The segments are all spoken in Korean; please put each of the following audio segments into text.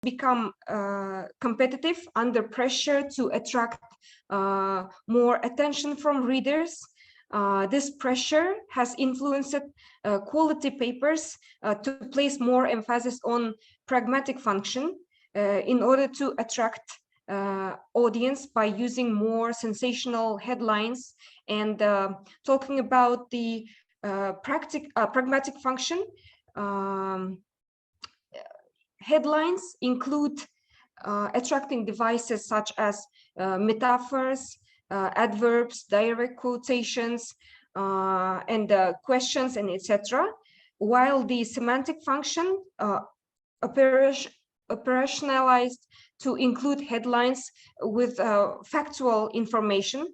become competitive under pressure to attract more attention from readers. This pressure has influenced quality papers to place more emphasis on pragmatic function in order to attract audience by using more sensational headlines and talking about the pragmatic function. Headlines include attracting devices such as metaphors, adverbs, direct quotations, and questions, and etc. While the semantic function operationalized to include headlines with factual information.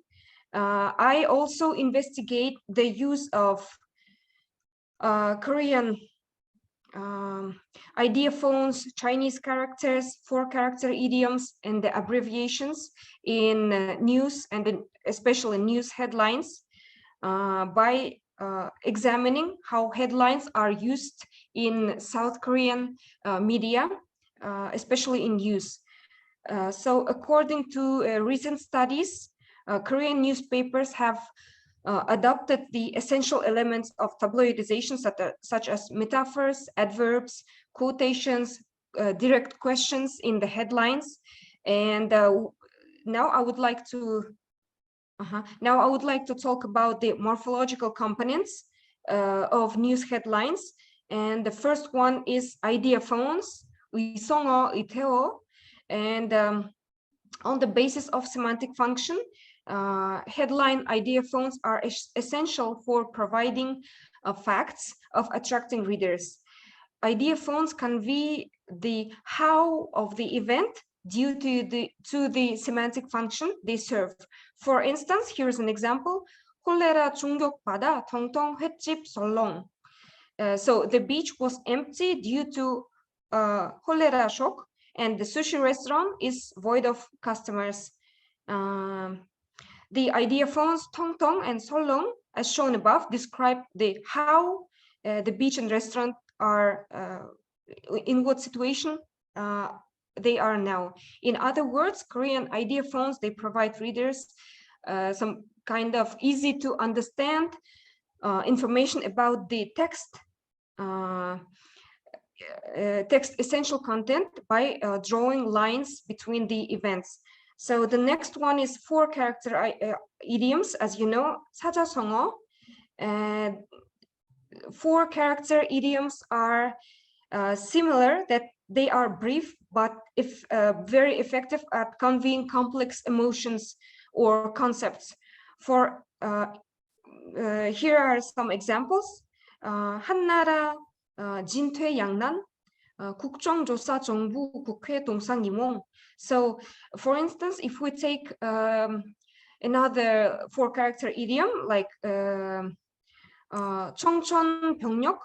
I also investigate the use of Korean ideophones, Chinese characters, 4-character idioms, and the abbreviations in news and especially news headlines by examining how headlines are used in South Korean media, especially in news. So according to recent studies, Korean newspapers have adopted the essential elements of tabloidization, such as metaphors, adverbs, quotations, direct questions in the headlines. And now I would like to talk about the morphological components of news headlines. And the first one is ideophones, 의성어, 의태어, and on the basis of semantic function, headline ideophones are essential for providing facts of attracting readers. Ideophones convey the how of the event due to the semantic function they serve. For instance, here's an example. 콜레라 충격받아 텅텅 횟집 설렁. So the beach was empty due to cholera shock, and the sushi restaurant is void of customers. The ideophones 텅텅 and 설렁, as shown above, describe the how the beach and restaurant are, in what situation they are now. In other words, Korean ideophones, they provide readers some kind of easy to understand information about the text essential content by drawing lines between the events. So the next one is 4-character idioms, as you know, 사자성어. 4-character idioms are similar, that they are brief, but very effective at conveying complex emotions or concepts. For here are some examples. 한나라 진퇴양난, 국정조사 정부 국회 동상이몽. So, for instance, if we take another 4-character idiom like 청천벽력,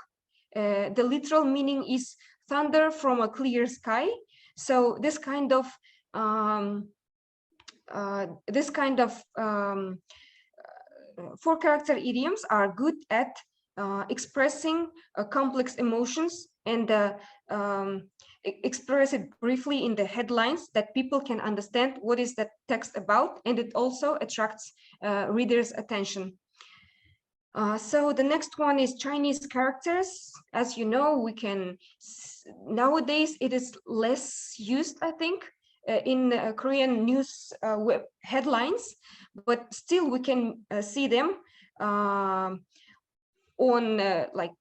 the literal meaning is thunder from a clear sky. So this kind of 4-character idioms are good at expressing complex emotions and express it briefly in the headlines that people can understand what is that text about, and it also attracts readers' attention. So the next one is Chinese characters. As you know, we can, nowadays it is less used, I think, in Korean news web headlines, but still we can see them on like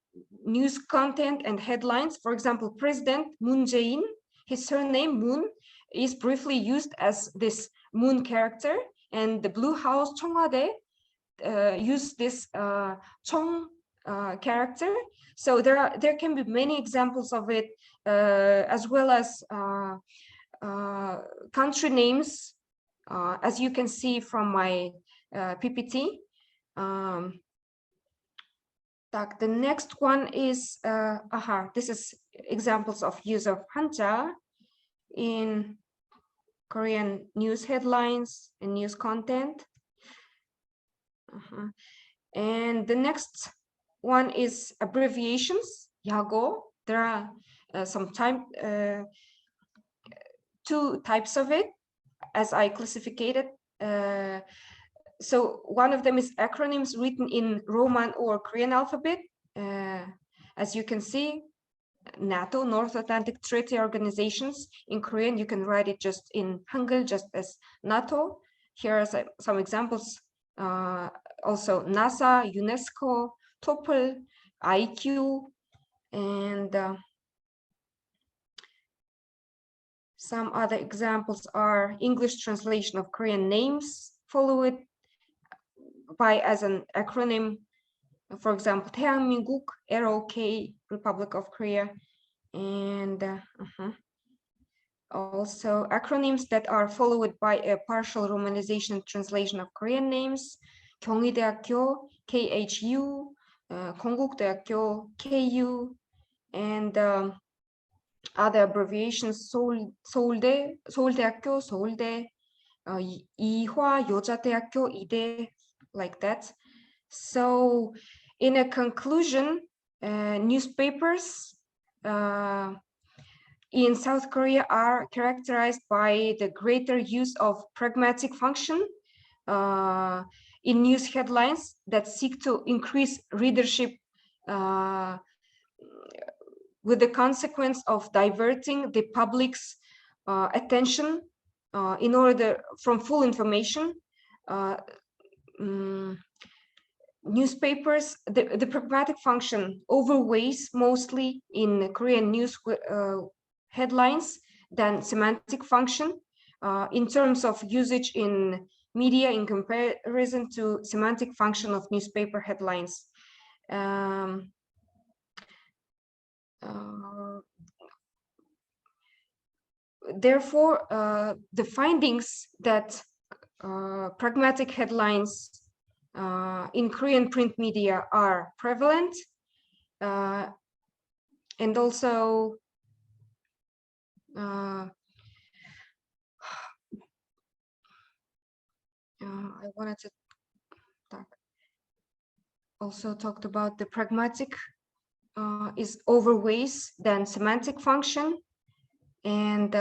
news content and headlines. For example, President Moon Jae-in, his surname Moon is briefly used as this Moon character, and the Blue House 청와대 use this Chong character. So there can be many examples of it, as well as country names, as you can see from my PPT. The next one is this is examples of use of Hanja in Korean news headlines and news content. And the next one is abbreviations, 야고. There are some two types of it, as I classified it. So one of them is acronyms written in Roman or Korean alphabet. As you can see, NATO, North Atlantic Treaty Organizations. In Korean, you can write it just in Hangul, just as NATO. Here are some examples. Also NASA, UNESCO, TOEFL, IQ, and some other examples are English translation of Korean names, followed by as an acronym, for example, 대한민국, ROK, Republic of Korea, and also acronyms that are followed by a partial romanization translation of Korean names, 경희대학교, KHU, 건국대학교, KU, and other abbreviations, 서울대, 서울대학교, 서울대, 이화 여자대학교, 이대, like that. So in a conclusion, newspapers in South Korea are characterized by the greater use of pragmatic function in news headlines that seek to increase readership with the consequence of diverting the public's attention in order from full information. Newspapers, the pragmatic function overweighs mostly in Korean news headlines than semantic function in terms of usage in media in comparison to semantic function of newspaper headlines. Therefore, the findings that pragmatic headlines in Korean print media are prevalent, and also I wanted to talked about the pragmatic is overweighs than semantic function, and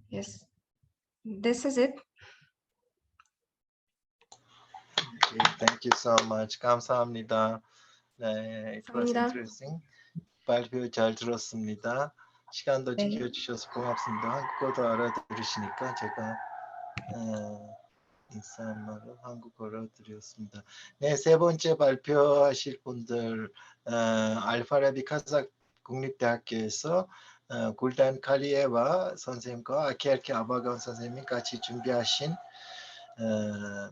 yes, this is it. Okay, thank you so much. 감사합니다. 네, it was interesting. 발표 잘 들었습니다. 시간도 지켜주셔서 고맙습니다. 한국어도 알아들으시니까 제가 인사말로 한국어로 드렸습니다. 네, 세 번째 발표하실 분들 알파라비 카자흐 국립대학교에서 굴단 칼리에와 선생님과 아키알키 아바간 선생님이 같이 준비하신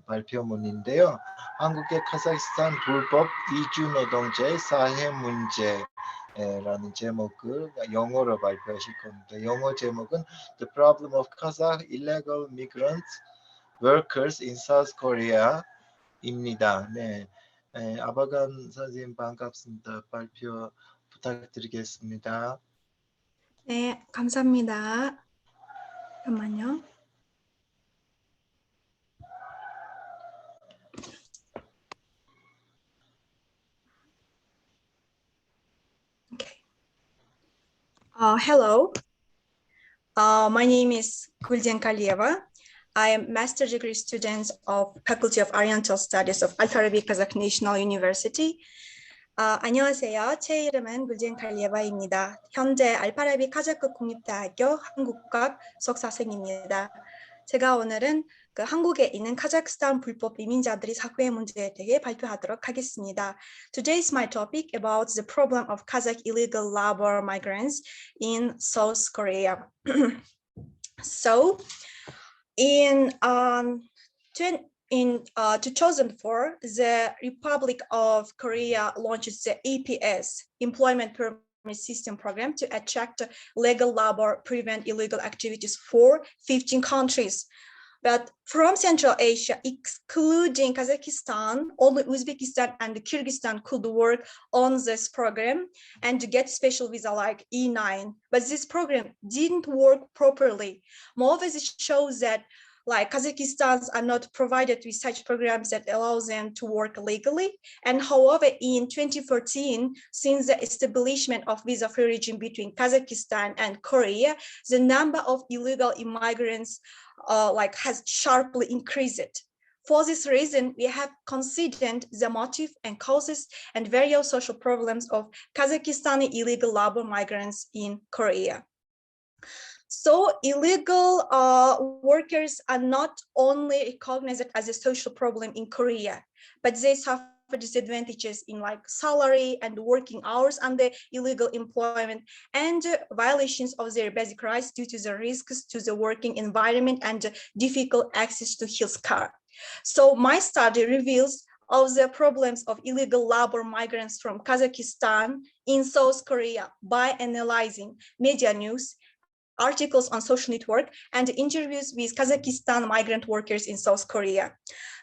발표문인데요. 한국의 카자흐스탄 불법 이주 노동자의 사회 문제라는 제목을 영어로 발표하실 겁니다. 영어 제목은 The Problem of Kazakh Illegal Migrant Workers in South Korea입니다. 네, 아바간 선생님 반갑습니다. 발표 부탁드리겠습니다. 네, 감사합니다. 잠깐만요. Okay. Hello. My name is Guljan Kalieva. I am master degree student of Faculty of Oriental Studies of Al-Farabi Kazakh National University. 안녕하세요. 제 이름은 굴젠 칼리에바입니다. 현재 알파라비 카자흐 국립대학교 한국학 석사생입니다. 제가 오늘은 한국에 있는 카자흐스탄 불법 이민자들의 사회 문제에 대해 발표하도록 하겠습니다. Today is my topic about the problem of Kazakh illegal labor migrants in South Korea. So, in 2004, the Republic of Korea launched the EPS, Employment Permit System Program, to attract legal labor, prevent illegal activities for 15 countries. But from Central Asia, excluding Kazakhstan, only Uzbekistan and Kyrgyzstan could work on this program and to get special visa like E9. But this program didn't work properly. Moreover, it shows that like Kazakhstans are not provided with such programs that allow them to work legally. And however, in 2014, since the establishment of visa-free regime between Kazakhstan and Korea, the number of illegal immigrants has sharply increased. For this reason, we have considered the motive and causes and various social problems of Kazakhstani illegal labor migrants in Korea. So illegal workers are not only recognized as a social problem in Korea, but they suffer disadvantages in like salary and working hours under illegal employment and violations of their basic rights due to the risks to the working environment and difficult access to health care. So my study reveals of the problems of illegal labor migrants from Kazakhstan in South Korea by analyzing media news, articles on social network, and interviews with Kazakhstan migrant workers in South Korea.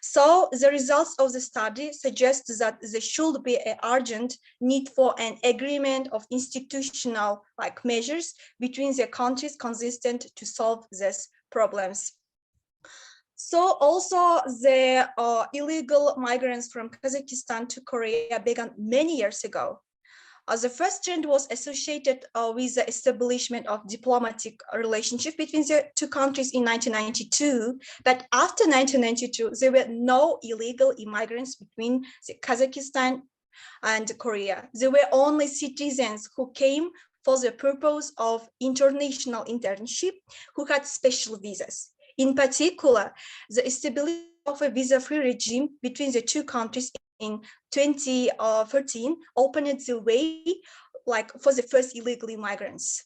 So the results of the study suggest that there should be an urgent need for an agreement of institutional measures between the countries consistent to solve these problems. So also the illegal migrants from Kazakhstan to Korea began many years ago. The first trend was associated with the establishment of diplomatic relationship between the two countries in 1992. But after 1992, there were no illegal immigrants between Kazakhstan and Korea. There were only citizens who came for the purpose of international internship who had special visas. In particular, the establishment of a visa-free regime between the two countries in 2013 opened the way for the first illegal immigrants.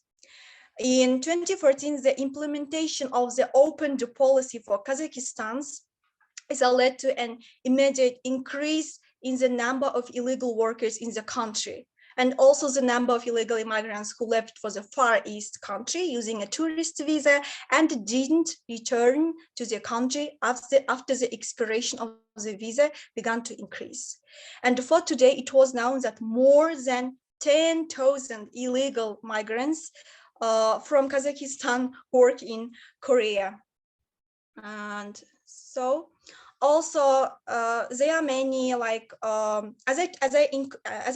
In 2014, the implementation of the open door policy for Kazakhstan has led to an immediate increase in the number of illegal workers in the country, and also the number of illegal immigrants who left for the Far East country using a tourist visa and didn't return to the country after the expiration of the visa began to increase. And for today, it was known that more than 10,000 illegal migrants from Kazakhstan work in Korea. And so also, there are many as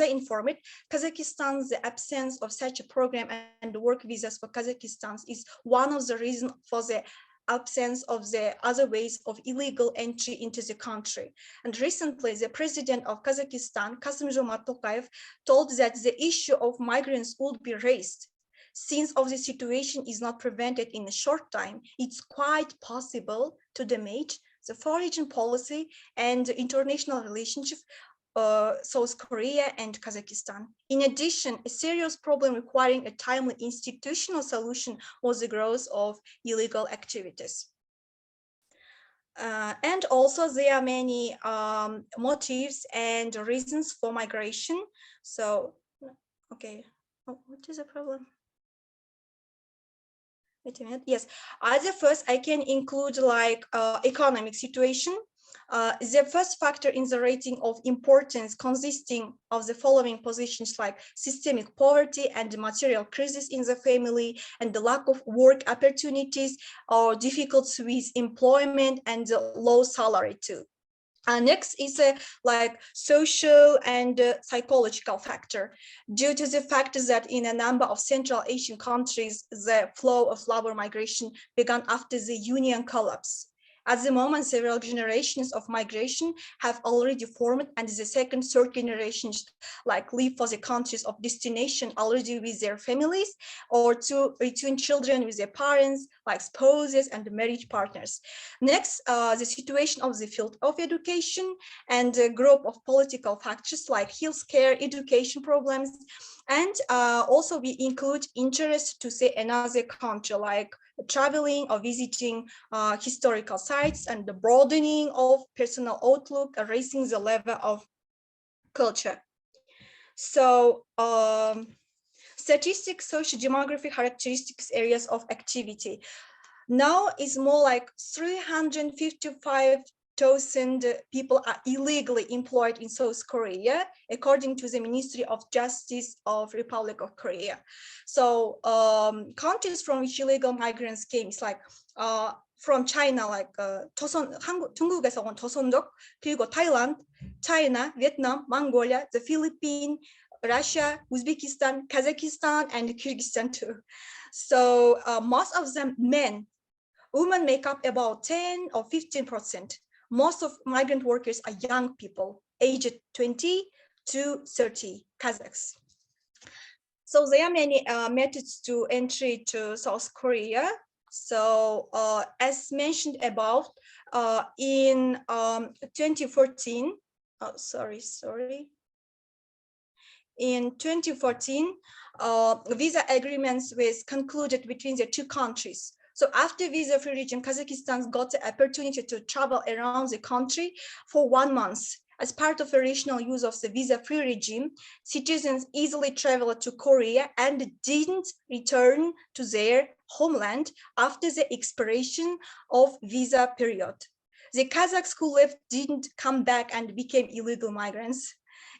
I informed, Kazakhstan, the absence of such a program and work visas for Kazakhstan is one of the reasons for the absence of the other ways of illegal entry into the country. And recently, the president of Kazakhstan, Kassym-Jomart Tokayev, told that the issue of migrants would be raised. Since of the situation is not prevented in a short time, it's quite possible to damage the foreign policy and international relationship South Korea and Kazakhstan. In addition, a serious problem requiring a timely institutional solution was the growth of illegal activities. And also there are many motives and reasons for migration. So, okay, what is the problem? Wait a minute. Yes, as the first, I can include economic situation. The first factor in the rating of importance consisting of the following positions like systemic poverty and material crisis in the family and the lack of work opportunities or difficulties with employment and low salary too. Next is a social and psychological factor. Due to the fact that in a number of Central Asian countries, the flow of labor migration began after the Union collapse. At the moment, several generations of migration have already formed, and the second, third generations leave for the countries of destination already with their families, or to return children with their parents, like spouses and marriage partners. Next, the situation of the field of education and a group of political factors like healthcare, education problems, and also we include interest to say another country, like traveling or visiting historical sites and the broadening of personal outlook, raising the level of culture. So statistics, social demographic characteristics, areas of activity. Now is more like 355 3,000 people are illegally employed in South Korea, according to the Ministry of Justice of Republic of Korea. So countries from which illegal migrants came is like from China, like 중국에서 온 조선족, 그리고 Thailand, China, Vietnam, Mongolia, the Philippines, Russia, Uzbekistan, Kazakhstan, and Kyrgyzstan too. So most of them men. Women make up about 10 or 15%. Most of migrant workers are young people, aged 20 to 30, Kazakhs. So there are many methods to entry to South Korea. So as mentioned above, in 2014, in 2014, visa agreements was concluded between the two countries. So after visa-free regime, Kazakhstan got the opportunity to travel around the country for 1 month. As part of a rational use of the visa-free regime, citizens easily traveled to Korea and didn't return to their homeland after the expiration of visa period. The Kazakhs who left didn't come back and became illegal migrants.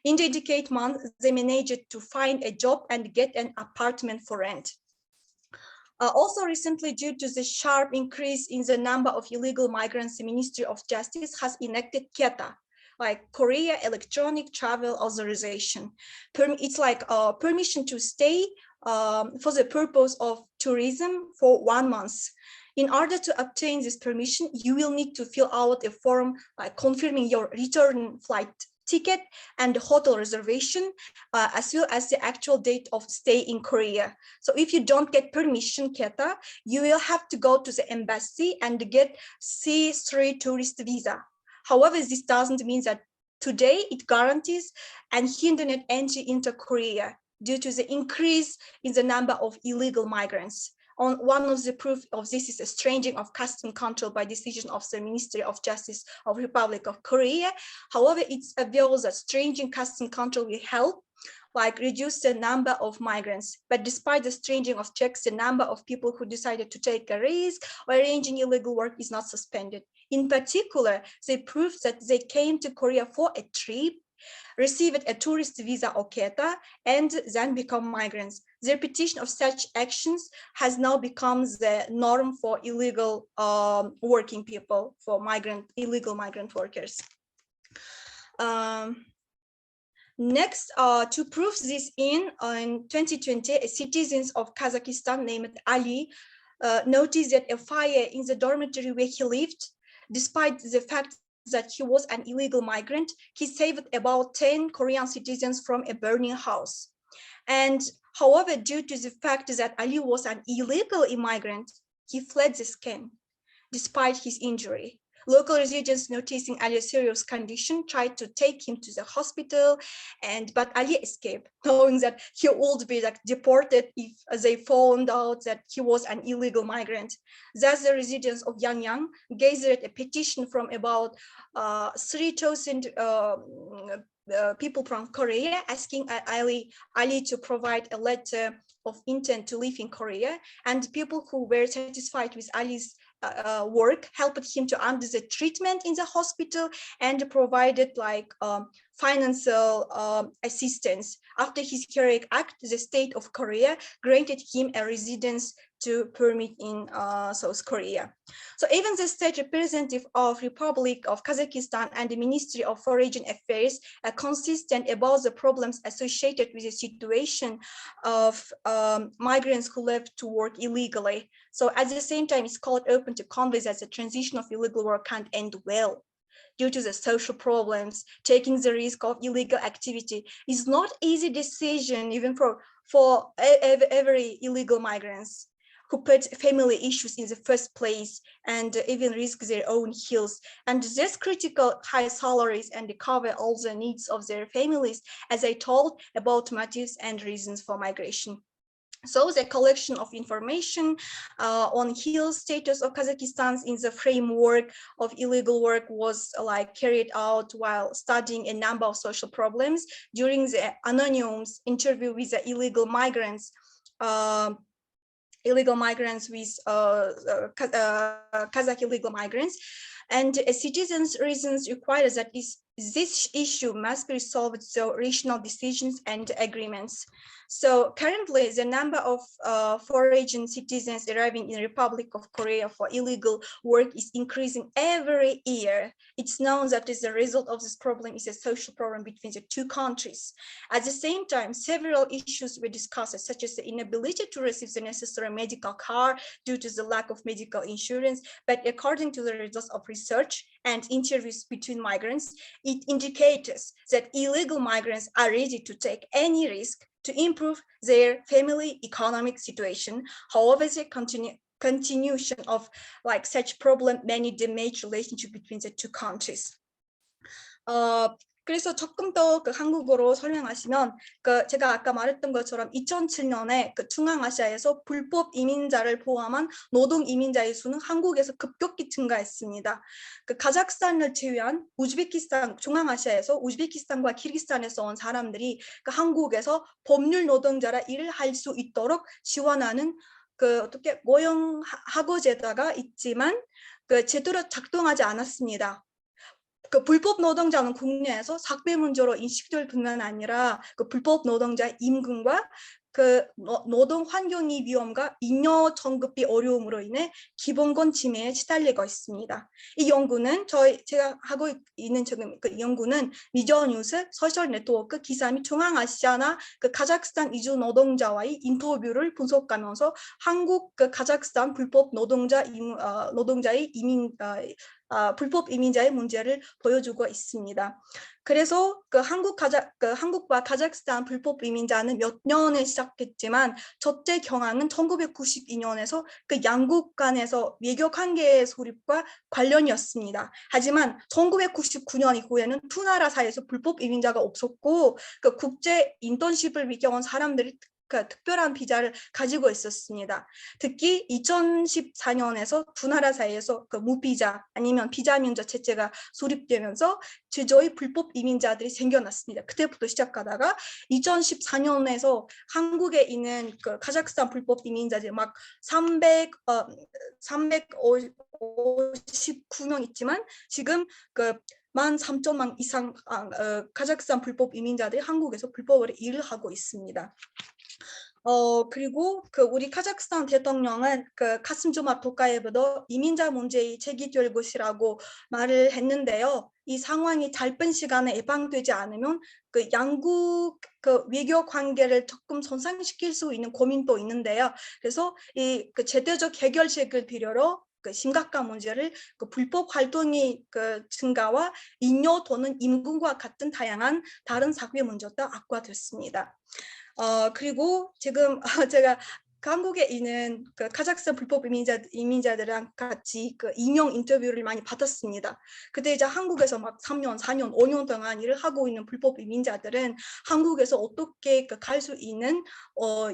In the decade month, they managed to find a job and get an apartment for rent. Also recently, due to the sharp increase in the number of illegal migrants, the Ministry of Justice has enacted KETA, like Korea Electronic Travel Authorization. It's like permission to stay for the purpose of tourism for 1 month. In order to obtain this permission, you will need to fill out a form like confirming your return flight ticket and hotel reservation, as well as the actual date of stay in Korea. So if you don't get permission, KETA, you will have to go to the embassy and get C3 tourist visa. However, this doesn't mean that today it guarantees unhindered entry into Korea due to the increase in the number of illegal migrants. One of the proof of this is a strengthening of custom control by decision of the Ministry of Justice of Republic of Korea. However, it's available that strengthening custom control will help like reduce the number of migrants. But despite the strengthening of checks, the number of people who decided to take a risk or arranging illegal work is not suspended. In particular, they proved that they came to Korea for a trip, received a tourist visa or KETA, and then become migrants. The repetition of such actions has now become the norm for illegal working people, for illegal migrant workers. Next, to prove this in 2020, citizens of Kazakhstan named Ali noticed that a fire in the dormitory where he lived, despite the fact that he was an illegal migrant, he saved about 10 Korean citizens from a burning house. And however, due to the fact that Ali was an illegal immigrant, he fled the scam despite his injury. Local residents noticing Ali's serious condition tried to take him to the hospital, but Ali escaped, knowing that he would be deported if they found out that he was an illegal migrant. Thus, the residents of Yangyang gathered a petition from about 3,000 people from Korea asking Ali to provide a letter of intent to live in Korea, and people who were satisfied with Ali's work helped him to under the treatment in the hospital and provided financial assistance. After his heroic act, the state of Korea granted him a residence to permit in South Korea. So even the state representative of Republic of Kazakhstan and the Ministry of Foreign Affairs are consistent about the problems associated with the situation of migrants who left to work illegally. So at the same time, it's called open to convey that the transition of illegal work can't end well. Due to the social problems, taking the risk of illegal activity is not easy decision even for every illegal migrants who put family issues in the first place and even risk their own health. And this critical high salaries and cover all the needs of their families, as I told about motives and reasons for migration. So the collection of information on health status of Kazakhstan in the framework of illegal work was carried out while studying a number of social problems during the anonymous interview with the illegal migrants with Kazakh illegal migrants. And a citizen's reasons require that this issue must be resolved through rational decisions and agreements. So currently, the number of foreign citizens arriving in the Republic of Korea for illegal work is increasing every year. It's known that as a result of this problem is a social problem between the two countries. At the same time, several issues were discussed, such as the inability to receive the necessary medical care due to the lack of medical insurance. But according to the results of research and interviews between migrants, it indicates that illegal migrants are ready to take any risk to improve their family economic situation. However, the continuation of like such problem may damage relationship between the two countries. 그래서 조금 더 그 한국어로 설명하시면 그 제가 아까 말했던 것처럼 2007년에 그 중앙아시아에서 불법 이민자를 포함한 노동 이민자의 수는 한국에서 급격히 증가했습니다. 그 카자흐스탄을 제외한 우즈베키스탄, 중앙아시아에서 우즈베키스탄과 키르기스탄에서 온 사람들이 그 한국에서 법률 노동자라 일을 할 수 있도록 지원하는 그 어떻게 고용학고제도가 있지만 그 제대로 작동하지 않았습니다. 그 불법 노동자는 국내에서 사회 문제로 인식될 뿐만 아니라 그 불법 노동자 임금과 그 노동 환경의 위험과 잉여 정급비 어려움으로 인해 기본권 침해에 시달리고 있습니다. 이 연구는 제가 하고 있는 지금 그 연구는 미디어 뉴스, 소셜 네트워크 기사 및 중앙아시아나 그 카자흐스탄 이주 노동자와의 인터뷰를 분석하면서 한국 그 카자흐스탄 불법 노동자의 불법 이민자의 문제를 보여주고 있습니다. 그래서 그 한국과 카자흐스탄 불법 이민자는 몇 년에 시작했지만 첫째 경황은 1992년에서 그 양국 간에서 외교 관계의 수립과 관련이었습니다. 하지만 1999년 이후에는 두 나라 사이에서 불법 이민자가 없었고 그 국제 인턴십을 위해온 사람들이 그 특별한 비자를 가지고 있었습니다. 특히 2014년에서 두 나라 사이에서 그 무비자 아니면 비자 면제 체제가 수립되면서 제조의 불법 이민자들이 생겨났습니다. 그때부터 시작하다가 2014년에서 한국에 있는 그 카자흐스탄 불법 이민자들 막 359명 있지만 지금 그 13,000명 이상 카자흐스탄 불법 이민자들이 한국에서 불법으로 일을 하고 있습니다. 그리고 그 우리 카자흐스탄 대통령은 그 카슴조맛 토카예브도 이민자 문제에 제기될 것이라고 말을 했는데요. 이 상황이 짧은 시간에 예방되지 않으면 그 양국 그 외교 관계를 조금 손상시킬 수 있는 고민도 있는데요. 그래서 이 그 제도적 해결책을 필요로 그 심각한 문제를 그 불법 활동의 그 증가와 잉여 또는 임금과 같은 다양한 다른 사회 문제도 악화됐습니다. 그리고 지금 제가 한국에 있는 그 카자흐스탄 불법 이민자들이랑 같이 그 인용 인터뷰를 많이 받았습니다. 그때 이제 한국에서 막 3년, 4년, 5년 동안 일을 하고 있는 불법 이민자들은 한국에서 어떻게 갈 수 있는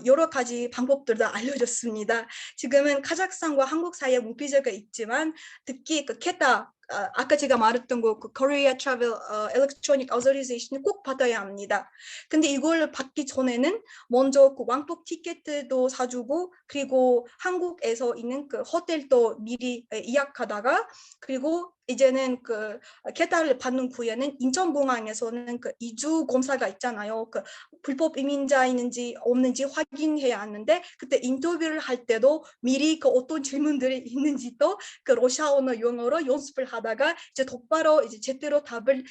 여러 가지 방법들도 알려줬습니다. 지금은 카자흐스탄과 한국 사이에 무비자가 있지만 특히 그 케타 아까 제가 말했던 거 그 Korea Travel Electronic Authorization을 꼭 받아야 합니다. 근데 이걸 받기 전에는 먼저 그 왕복 티켓도 사주고 그리고 한국에서 있는 그 호텔도 미리 예약하다가 그리고 이제는 그 케타를 받는 후에는 인천공항에서는 그 이주 검사가 있잖아요. 그 불법 이민자인지 없는지 확인해야 하는데 그때 인터뷰를 할 때도 미리 그 어떤 질문들이 있는지도 그 러시아어나 영어로 연습을 하다가 이제 똑바로 이제 제대로 답을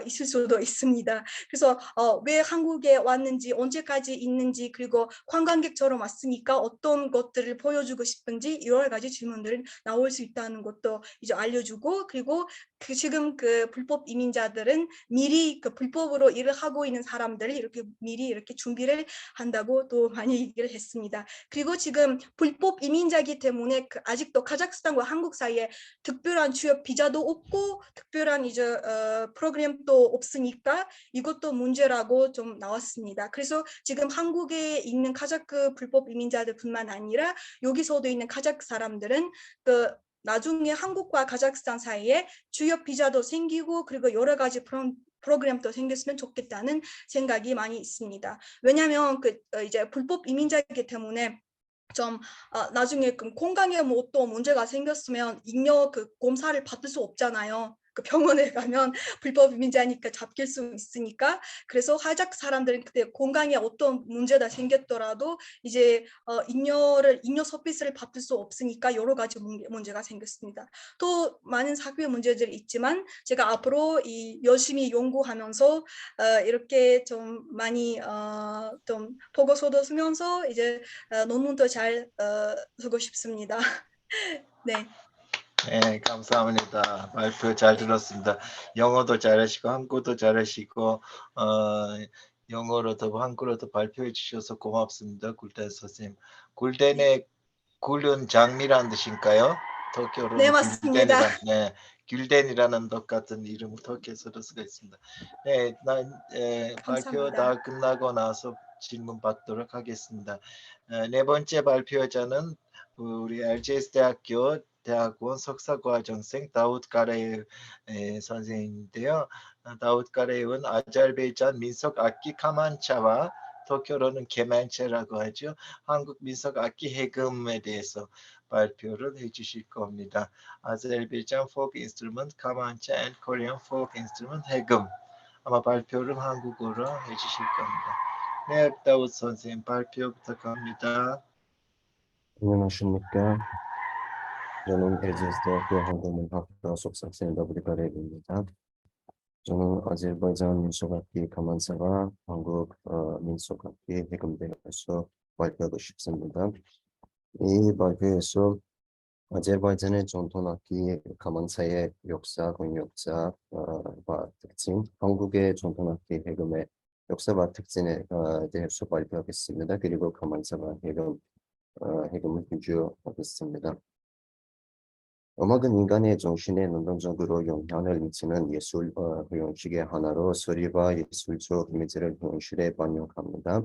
있을 수도 있습니다. 그래서 왜 한국에 왔는지 언제까지 있는지 그리고 관광객처럼 왔으니까 어떤 것들을 보여주고 싶은지 여러 가지 질문들이 나올 수 있다는 것도 이제 알려주고 그리고 그 지금 그 불법 이민자들은 미리 그 불법으로 일을 하고 있는 사람들을 이렇게 미리 이렇게 준비를 한다고 또 많이 얘기를 했습니다. 그리고 지금 불법 이민자이기 때문에 그 아직도 카자흐스탄과 한국 사이에 특별한 취업 비자도 없고 특별한 이제 프로그램도 없으니까 이것도 문제라고 좀 나왔습니다. 그래서 지금 한국에 있는 카자흐 불법 이민자들뿐만 아니라 여기서도 있는 카자흐 사람들은 그 나중에 한국과 카자흐스탄 사이에 취업 비자도 생기고 그리고 여러 가지 프로그램도 생겼으면 좋겠다는 생각이 많이 있습니다. 왜냐하면 그 이제 불법 이민자이기 때문에 좀 나중에 그 건강에 뭐 또 문제가 생겼으면 잉여 그 검사를 받을 수 없잖아요. 그 병원에 가면 불법 이민자니까 잡힐 수 있으니까. 그래서 하작 사람들은 그때 건강에 어떤 문제가 생겼더라도 이제 잉여 서비스를 받을 수 없으니까 여러 가지 문제가 생겼습니다. 또 많은 사회 문제들이 있지만 제가 앞으로 열심히 연구하면서 이렇게 좀 많이 좀 보고서도 쓰면서 이제 논문도 잘 쓰고 싶습니다. 네. 네, 감사합니다. 발표 잘 들었습니다. 영어도 잘하시고 한국어도 잘하시고 영어로도 한국어로도 발표해 주셔서 고맙습니다. 굴덴 선생님. 굴덴의 굴은 장미라는 뜻인가요? 터키어로는 네, 맞습니다. 귤덴이라는 똑같은 이름을 터키에서도 쓰고 있습니다. 네, 발표 감사합니다. 다 끝나고 나서 질문 받도록 하겠습니다. 네 번째 발표자는 우리 RGS 대학교 대학원 석사과정생 다우드 가레ев 선생님인데요. 다우드 가레ев은 아제르바이잔 민속 악기 카만차와 터키어로는 케만체라고 하죠. 한국 민속 악기 해금에 대해서 발표를 해주실 겁니다. 아제르바이잔 folk instrument 카만차 and Korean folk instrument 해금. 아마 발표를 한국어로 해주실 겁니다. 네, 다우드 선생님 발표 부탁합니다. 안녕하십니까. 저는 LGS대학교 한국문학과 석사생 다우드 가레ev입니다. 저는 아제르바이잔 민속악기 카만사와 한국 민속악기 해금대에서 발표하고 싶습니다. 이 발표에서 아제르바이잔의 전통악기 카만사의 역사, 공역사와 특징, 한국의 전통악기 해금의 역사와 특징에 대해서 발표하겠습니다. 그리고 카만사와 해금을 비교하겠습니다. 음악은 인간의 정신에 능동적으로 영향을 미치는 예술 형식의 하나로 소리와 예술적 이미지를 현실에 반영합니다.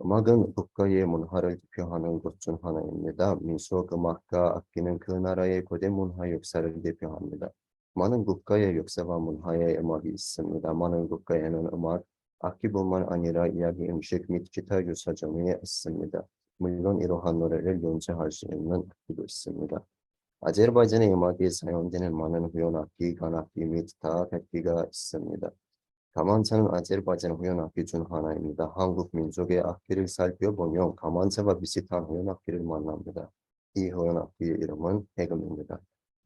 음악은 국가의 문화를 대표하는 것 중 하나입니다. 민속 음악과 악기는 그 나라의 고대 문화 역사를 대표합니다. 많은 국가의 역사와 문화에 음악이 있습니다. 많은 국가에는 음악, 악기뿐만 아니라 이야기, 음식 및 기타 유사점이 있습니다. 물론 이러한 노래를 연주할 수 있는 악기도 있습니다. 아제르바이잔의 음악에 사용되는 많은 후연악기, 관악기 및 타악기가 있습니다. 가만차는 아제르바이잔 후연악기 중 하나입니다. 한국 민족의 악기를 살펴보면 가만차와 비슷한 후연악기를 만납니다. 이 후연악기의 이름은 해금입니다.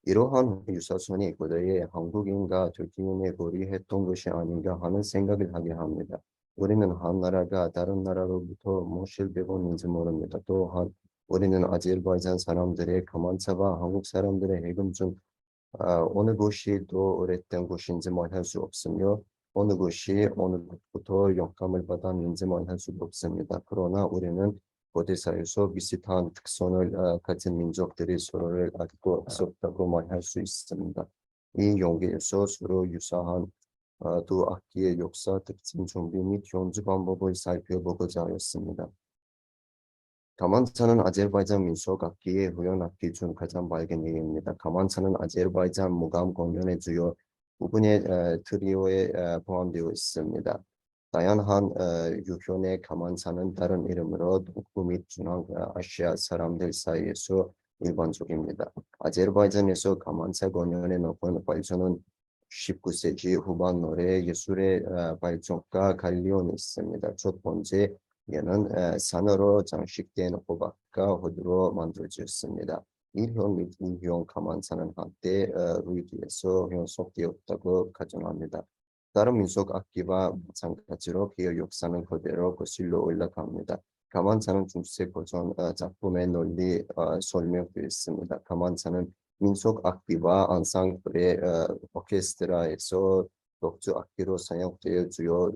이러한 유사선이 고대의 한국인과 터키인의 거리했던 것이 아닌가 하는 생각을 하게 합니다. 우리는 한 나라가 다른 나라로부터 무엇을 배웠는지 모릅니다. 또한 우리는 아제르바이잔 사람들의 가만차와 한국 사람들의 해금 중 어느 것이 더 오래된 것인지 말할 수 없으며 어느 것이 어느 것부터 영감을 받았는지 말할 수도 없습니다. 그러나 우리는 고대사에서 비슷한 특성을 가진 민족들이 서로를 알고 있었다고 말할 수 있습니다. 이 용기에서 서로 유사한 두 악기의 역사, 특징, 준비 및 연주 방법을 살펴보고자 하였습니다. 가만차는 아제르바이잔 민속 악기의 후연악기 중 가장 밝은 예입니다. 가만차는 아제르바이잔 무감 공연의 주요 부분의 트리오에 포함되어 있습니다. 다양한 유형의 가만차는 다른 이름으로 동부 및 중앙아시아 사람들 사이에서 일반적입니다. 아제르바이잔에서 가만차 공연의 높은 발전은 19세기 후반 노래 예술의 발전과 관련이 있습니다. 첫 번째 얘는 산으로 장식된 호박과 호두로 만들어졌습니다. 일형 및 이형 가만차는 한때 루이드에서 형성되었다고 가정합니다. 다른 민속 악기와 마찬가지로 그의 역사는 그대로 거슬러 올라갑니다. 가만차는 중세 고전 작품의 논리 설명되어 있습니다. 가만차는 민속 악기와 안상블의 오케스트라에서 독주 악기로 사용되어 주요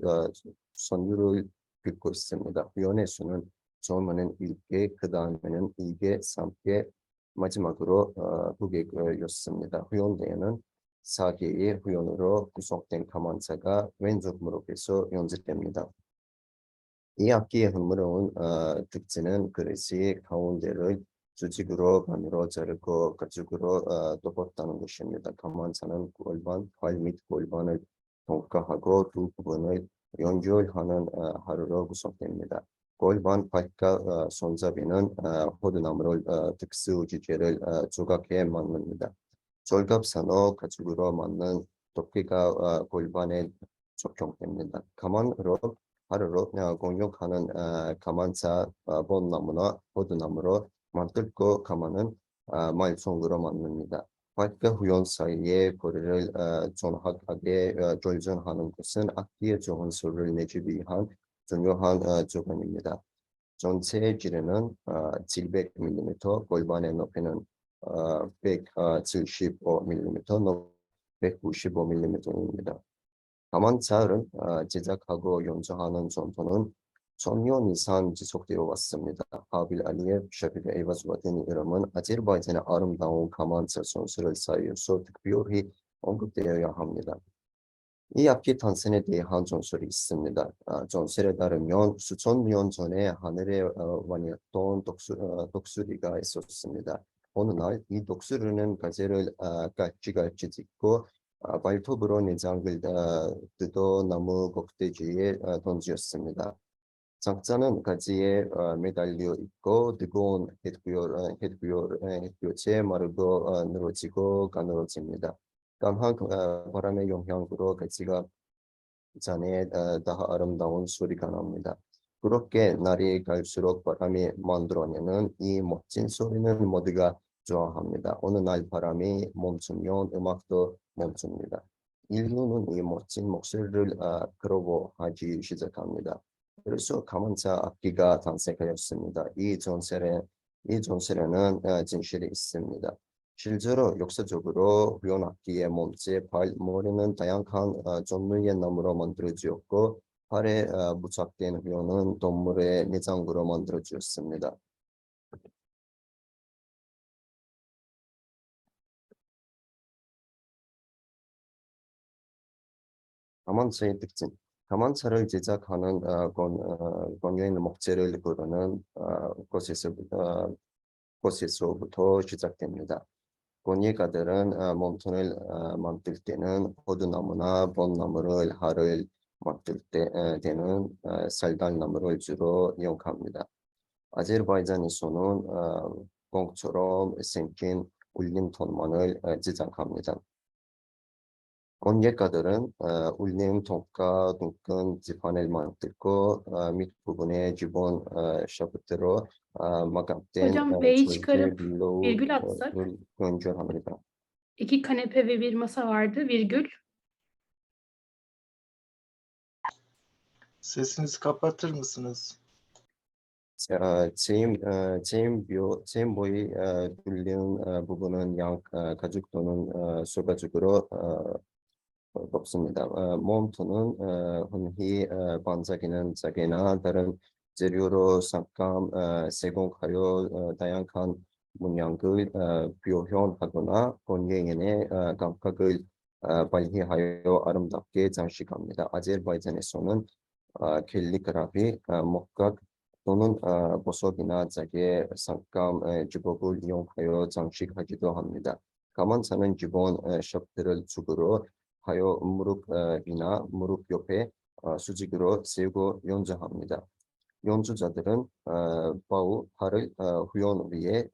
선율을 듣고 있습니다. 후연의 수는 처음에는 1개, 그 다음에는 2개, 3개, 마지막으로 9개였습니다. 후연대에는 4개의 후연으로 구성된 가만차가 왼쪽 무릎에서 연주됩니다. 이 악기의 흥미로운 특징은 그릇이 가운데를 수직으로 반으로 자르고 가죽으로 덮었다는 것입니다. 가만차는 골반, 활 및 골반을 통과하고 두 부분을 연결하는 하루로 구성됩니다. 골반 발가 손잡이는 호두나무를 특수 주제를 조각해 만듭니다. 졸갑산호 가죽으로 만든 도끼가 골반에 적용됩니다. 가만으로 하루로 공격하는 가만차 본나무나 호두나무로 만들고 가만은 말송으로 만듭니다. 발과 후연 사이에 거리를 정확하게 조절하는 것은 악기의 좋은 소리를 내기 위한 중요한 조건입니다. 전체 길이는 700mm, 골반의 높이는 175mm, 높이 195mm입니다. 가만차를 제작하고 연주하는 전통은 1000년 이상 지속되어 왔습니다. 하빌 알리예브 샤비르 에이바즈 같은 이름은 아제르바이잔의 아름다운 가만차 선수를 사이에서 특별히 언급되어야 합니다. 이 악기 탄생에 대한 전설이 있습니다. 전설에 따르면 수천 년 전에 하늘에 왕이었던 독수리가 있었습니다. 어느 날 이 독수리는 가지를 깔찌깔찌 짚고 발톱으로 내장을 뜯어 나무 꼭대기에 던지었습니다. 장자는 가지에 매달려 있고 뜨거운 햇볕에 마르고 늘어지고 가늘어집니다. 강한 바람의 영향으로 가지가 잔에 더 아름다운 소리가 납니다. 그렇게 날이 갈수록 바람이 만들어내는 이 멋진 소리는 모두가 좋아합니다. 어느 날 바람이 멈추면 음악도 멈춥니다. 인류는 이 멋진 목소리를 그러워하기 시작합니다. 그래서 가만차 악기가 탄생하였습니다. 이 전설에는 진실이 있습니다. 실제로 역사적으로 후연 악기의 몸체, 발, 머리는 다양한 종류의 나무로 만들어지었고 팔에 부착된 후연은 동물의 내장으로 만들어지었습니다. 가만차의 특징. 가만차를 제작하는 권유인 목재를 고르는 곳에서부터 시작됩니다. 권예가들은 몸통을 만들 때는 호두나무나 벚나무를 활을 만들 때는 살달나무를 주로 이용합니다. 아제르바이잔에서는 꽁처럼 생긴 울린 톤만을 제작합니다. 권예가들은 울린 통과 둥근 지판을 만들고 밑부분에 기본 샤프트로 마감된 Hocam B'yi 절개 çıkarıp 빌로를 virgül atsak. 연결합니다. 2 kanepe ve 1 masa vardı. Virgül. Sesinizi kapatır mısınız? 제임 보이 뚫린 부분은 가죽 또는 소가죽으로 덮습니다. 몸통은 흔히 반짝이는 자개나 다른 재료로 삭감, 세공하여 다양한 문양을 표현하거나 본연의 감각을 발휘하여 아름답게 장식합니다. 아제르바이잔에서는 캘리그라피, 목각 또는 보석이나 자개, 삭감, 주걱을 이용하여 장식하기도 합니다. 가만차는 기본 셔프트를 축으로 하여 무릎이나 무릎 옆에 수직으로 세우고 연주합니다. 연주자들은 바우 팔을 후연 위에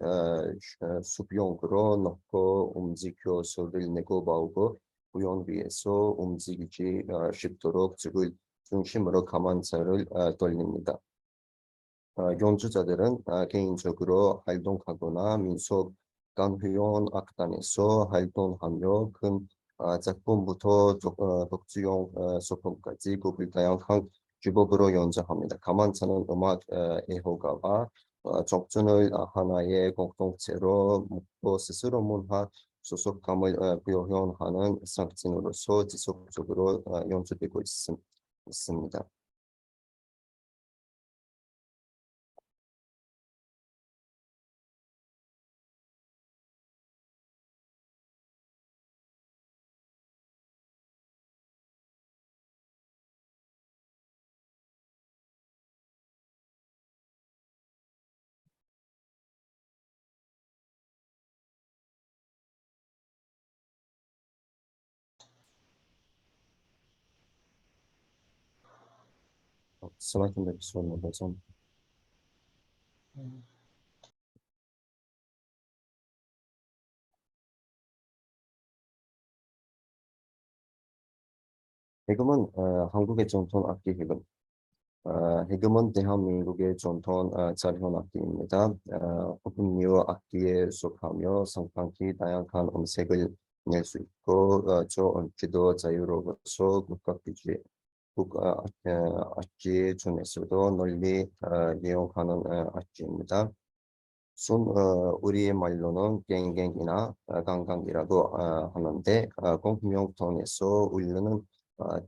수평으로 놓고 움직여 소리를 내고 바우고 후연 위에서 움직이지 쉽도록 죽을 중심으로 가만차를 돌립니다. 연주자들은 개인적으로 활동하거나 민속 간후연 악단에서 활동하며 큰 작품부터 독주용 소품까지 곡을 다양한 주법으로 연주합니다. 가만차는 음악 애호가와 적전을 하나의 공동체로 묶고 스스로 문화 소속감을 표현하는 상징으로서 지속적으로 연주되고 있습니다. 스마트폰 앱 수업은 해금은 한국의 전통 악기 해금. 해금은 대한민국의 전통 자연 악기입니다. 호금류 악기에 속하며 상당히 다양한 음색을 낼 수 있고 저 음치도 자유로워서 악기 중에서도 널리 이용하는 악기입니다. 우리의 말로는 갱갱이나 강강이라고 하는데 공명통에서 울리는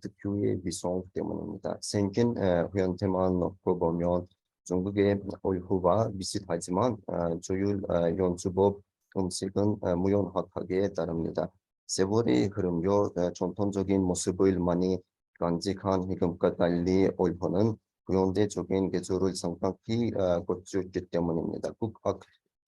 특유의 미성 때문입니다. 생긴 형태만 놓고 보면 중국의 올후와 비슷하지만 조율 연주법 음식은 무연하게 다릅니다. 세월의 흐름요 전통적인 모습을 많이 간직한 해금과 달리 올후는 현대적인 기술을 상당히 갖추기 때문입니다.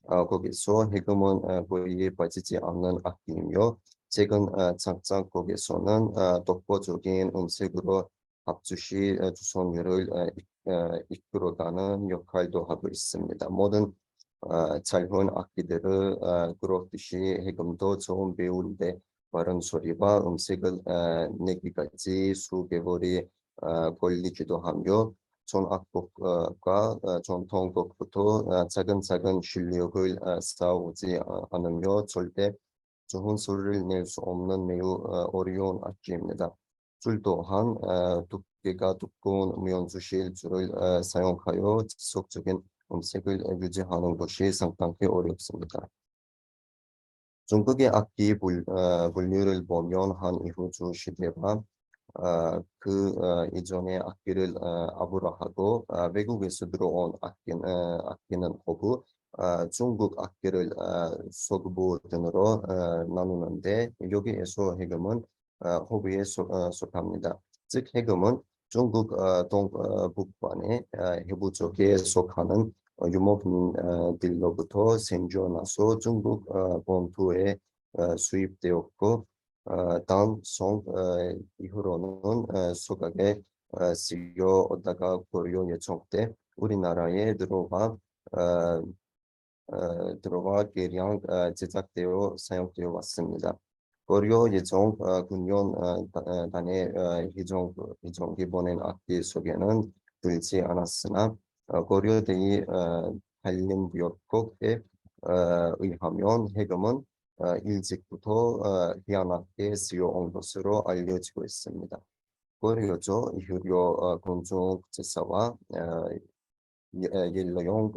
거기서 해금은 거의 빠지지 않는 악기이며 최근 창작곡에서는 독보적인 음색으로 합주시 주선율을 이끌어가는 역할도 하고 있습니다. 모든 짧은 악기들을 그렇듯이 해금도 처음 배우는데 바른 소리와 음색을 내기까지 수개월이 걸리기도 하며 전악곡과 전통곡부터 차근차근 실력을 쌓아오지 않으며 절대 좋은 소리를 낼 수 없는 매우 어려운 악기입니다. 줄 또한 두께가 두꺼운 면주실 줄을 사용하여 지속적인 음색을 유지하는 것이 상당히 어렵습니다. 중국의 악기 분류를 보면 한 이후주 시대와 이전의 악기를 아부라 하고 외국에서 들어온 악기는 호부, 중국 악기를 서부 등으로 나누는데 여기에서 해금은 호부에 속합니다. 즉 해금은 중국 동북반의 해부 쪽에 속하는 유목민들로부터 생겨나서 중국 본토에 수입되었고 다음 송 이후로는 소각에 쓰여다가 고려 예청 때 우리나라에 들어와 대량 제작되어 사용되어 왔습니다. 고려 예종 9년 단의 희종기 보낸 악기 속에는 들지 않았으나 고려대의 한림부역곡에 의하면 해금은 일찍부터 희한하게 쓰여온 것으로 알려지고 있습니다. 고려조 유료 건축 제사와 일로용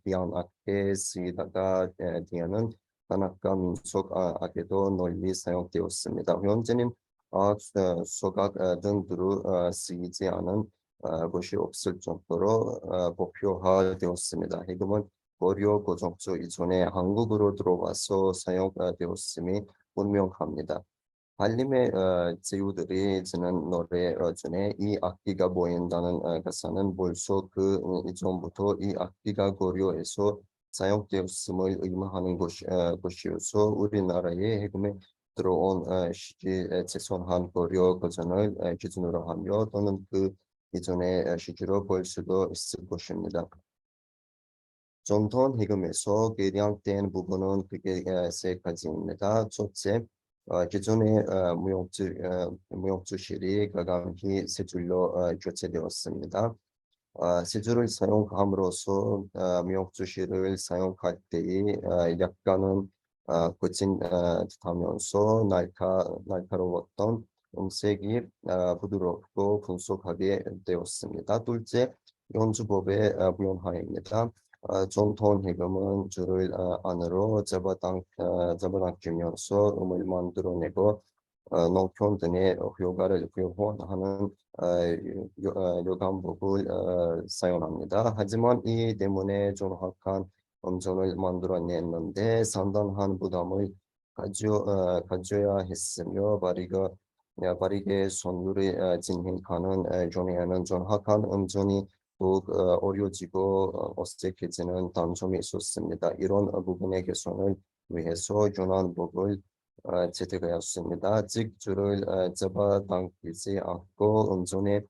희한하게 쓰이다가 뒤에는 단학과 민속 악에도 널리 사용되었습니다. 현재는 소각 등으로 쓰이지 않은 것이 없을 정도로 보편화되었습니다. 해금은 고려 고종조 이전에 한국으로 들어와서 사용되었음이 분명합니다. 한림의 제후들이 지는 노래 중에 이 악기가 보인다는 가사는 벌써 그 이전부터 이 악기가 고려에서 사용되었음을 의미하는 것이어서 우리나라의 해금에 들어온 시기 최소한 고려 버전을 기준으로 하며 또는 그 이전의 시기로 볼 수도 있을 것입니다. 전통 해금에서 개량된 부분은 크게 세 가지입니다. 첫째, 기존의 무용주실이 가감히 세 줄로 교체되었습니다. 세 줄을 사용함으로써 무용주실을 사용할 때에 약간은 거친 듯하면서 날카로웠던 음색이 부드럽고 분속하게 되었습니다. 둘째, 연주법의 변화입니다. 전통 해금은 줄을 안으로 잡아당기면서 음을 만들어내고 농촌 등의 효과를 표현하는 요감법을 사용합니다. 하지만 이 때문에 정확한 음정을 만들어냈는데 상당한 부담을 가져야 했으며 바르게 선율을 진행하는 경우에는 정확한 음정이 더욱 어려지고 어색해지는 단점이 있었습니다. 이런 부분의 개선을 위해서 윤환법을 채택하였습니다. 즉 줄을 잡아당기지 않고 음정의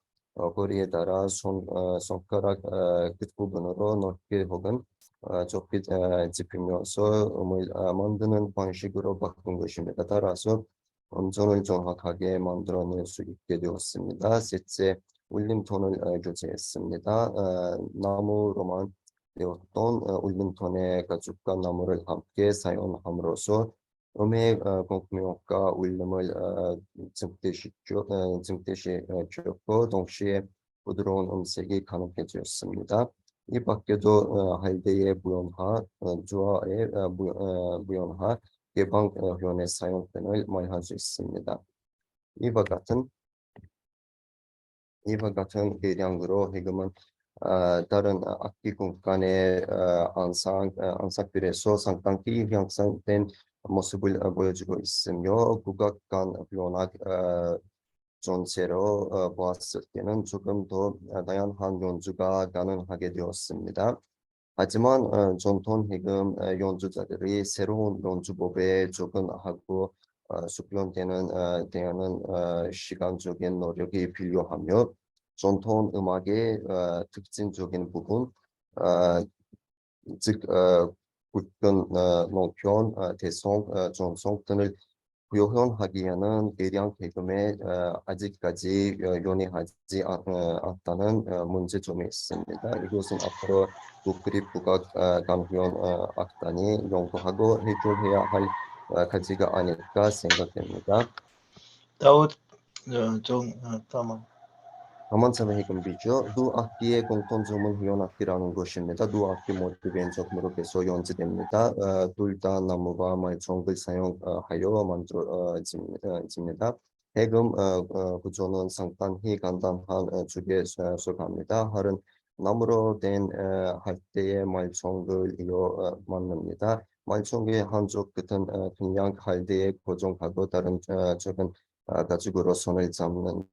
거리에 따라 손가락 끝부분으로 넓게 혹은 좁게 짚으면서 음을 만드는 방식으로 바꾼 것입니다. 따라서 음정을 정확하게 만들어낼 수 있게 되었습니다. 셋째, 울림톤을 교체했습니다. 나무로만 되었던 울림톤의 가죽과 나무를 함께 사용함으로써 음의 공명과 울림을 증대시켰고 동시에 부드러운 음색이 가능해졌습니다. 이 밖에도 할대의 무연화, 주화의 무연화, 개방 효연의 사용 등을 말할 수 있습니다. 이와 같은 계량으로 해금은 다른 악기군 간의 안삭들에서 상당히 향상된 모습을 보여주고 있으며 국악 간 변화 전체로 보았을 때는 조금 더 다양한 연주가 가능하게 되었습니다. 하지만 전통 해금 연주자들이 새로운 연주법에 적응하고 숙련되는 데에는 시간적인 노력이 필요하며 전통 음악의 특징적인 부분, 즉 굳건 노편, 대성, 전성 등을 표현하기에는 대량 해금에 아직까지 연애하지 않았다는 문제점이 있습니다. 이것은 앞으로 국립국악 강변 악단이 연구하고 해결해야 할 가지가 아닐까 생각됩니다. tamam. 가만차는 해금비죠. 두 악기의 공통점은 후연악기라는 것입니다. 두 악기 모두 왼쪽 무릎에서 연주됩니다. 둘 다 나무와 말총을 사용하여 만들어집니다. 해금 구조는 상당히 간단한 축에 속합니다. 활은 나무로 된 할대의 말총을 이어 만듭니다. 말총의 한쪽 끝은 그냥 할대에 고정하고 다른 쪽은 가죽으로 손을 잡는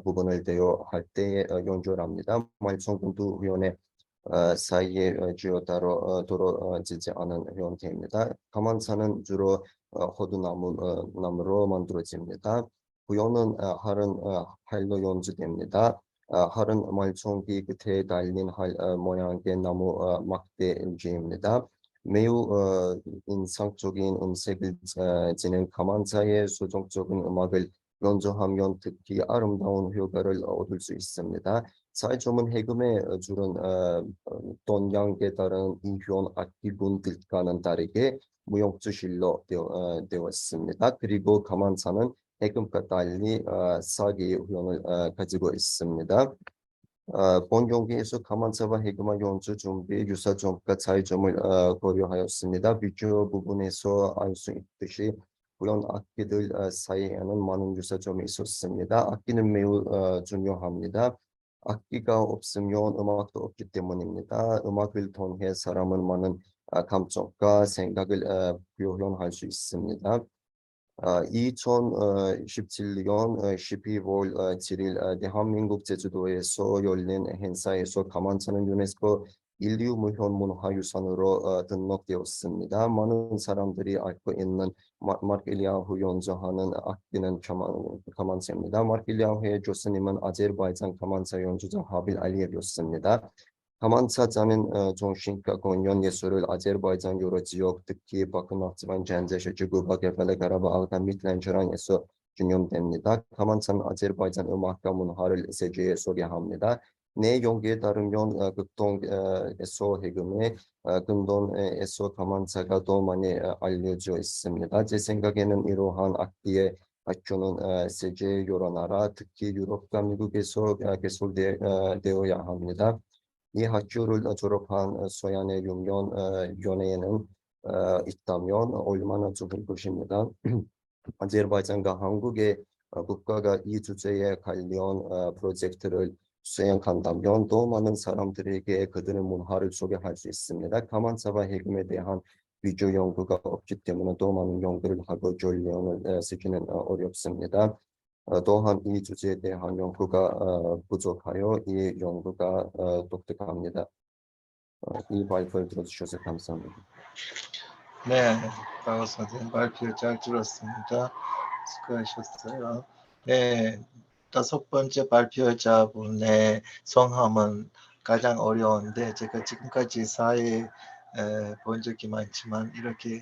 부분을 대여할 때에 연주합니다. 말총은 두 회원의 사이에 쥐어 떨어지지 않은 형태입니다. 가만차는 주로 호두나무로 만들어집니다. 구연은 활은 활로 연주됩니다. 활은 말총기 끝에 달린 활 모양의 나무 막대기입니다. 매우 인상적인 음색을 지닌 가만차의 수종적인 음악을 연주하면 특히 아름다운 효과를 얻을 수 있습니다. 차이점은 해금의 줄은 동양에 따른 이효연 악기군들과는 다르게 무용주실로 되었습니다. 그리고 가만차는 해금과 달리 사기의 효연을 가지고 있습니다. 본 경기에서 가만차와 해금의 연주 준비 유사점과 차이점을 고려하였습니다. 비교 부분에서 알 수 있듯이 물론 악기들 사이에는 많은 유사점이 있었습니다. 악기는 매우 중요합니다. 악기가 없으면 음악도 없기 때문입니다. 음악을 통해 사람은 많은 감정과 생각을 표현할 수 있습니다. 2017년 12월 7일 대한민국 제주도에서 열린 행사에서 가만차는 유네스코 인류 무형문화유산으로 등록되었습니다. 많은 사람들이 알고 있는 마르길리아후 연주하는 악기는 가만차입니다. 마르길리아후의 교수님은 아제르바이잔 가만차 연주자 하빌 알리예브였습니다. 가만차자는 정신과 공연 예술을 아제르바이잔 여러 지역, 특히 바크나치반 젠제시 주구바 게벨레 가라바 알간 미트렌저랑에서 중요됩니다. 가만차는 아제르바이잔 음악과 문화를 세계에 소개합니다. 내용에 따르면 극동에서 해금의 근동에서 가만차가 더 많이 알려져 있습니다. 제 생각에는 이러한 악기의 학교는 세계 여러 나라, 특히 유럽과 미국에서 개설되어야 합니다. 이 학교를 졸업한 서양의 유명 연예인은 있다면 얼마나 좋을 것입니다. 아제르바이잔과 한국의 국가가 이 주제에 관련 프로젝트를 수행한다면 더 많은 사람들에게 그들의 문화를 소개할 수 있습니다. 가만차와 해금에 대한 비교 연구가 없기 때문에 더 많은 연구를 하고 결론을 쓰기는 어렵습니다. 또한 이 주제에 대한 연구가 부족하여 이 연구가 독특합니다. 이 발표를 들어주셔서 감사합니다. 네, 박우 선생님 발표 잘 들었습니다. 수고하셨어요. 네, 5번째 발표자분의 성함은 가장 어려운데 제가 지금까지 사회에 본 적이 많지만 이렇게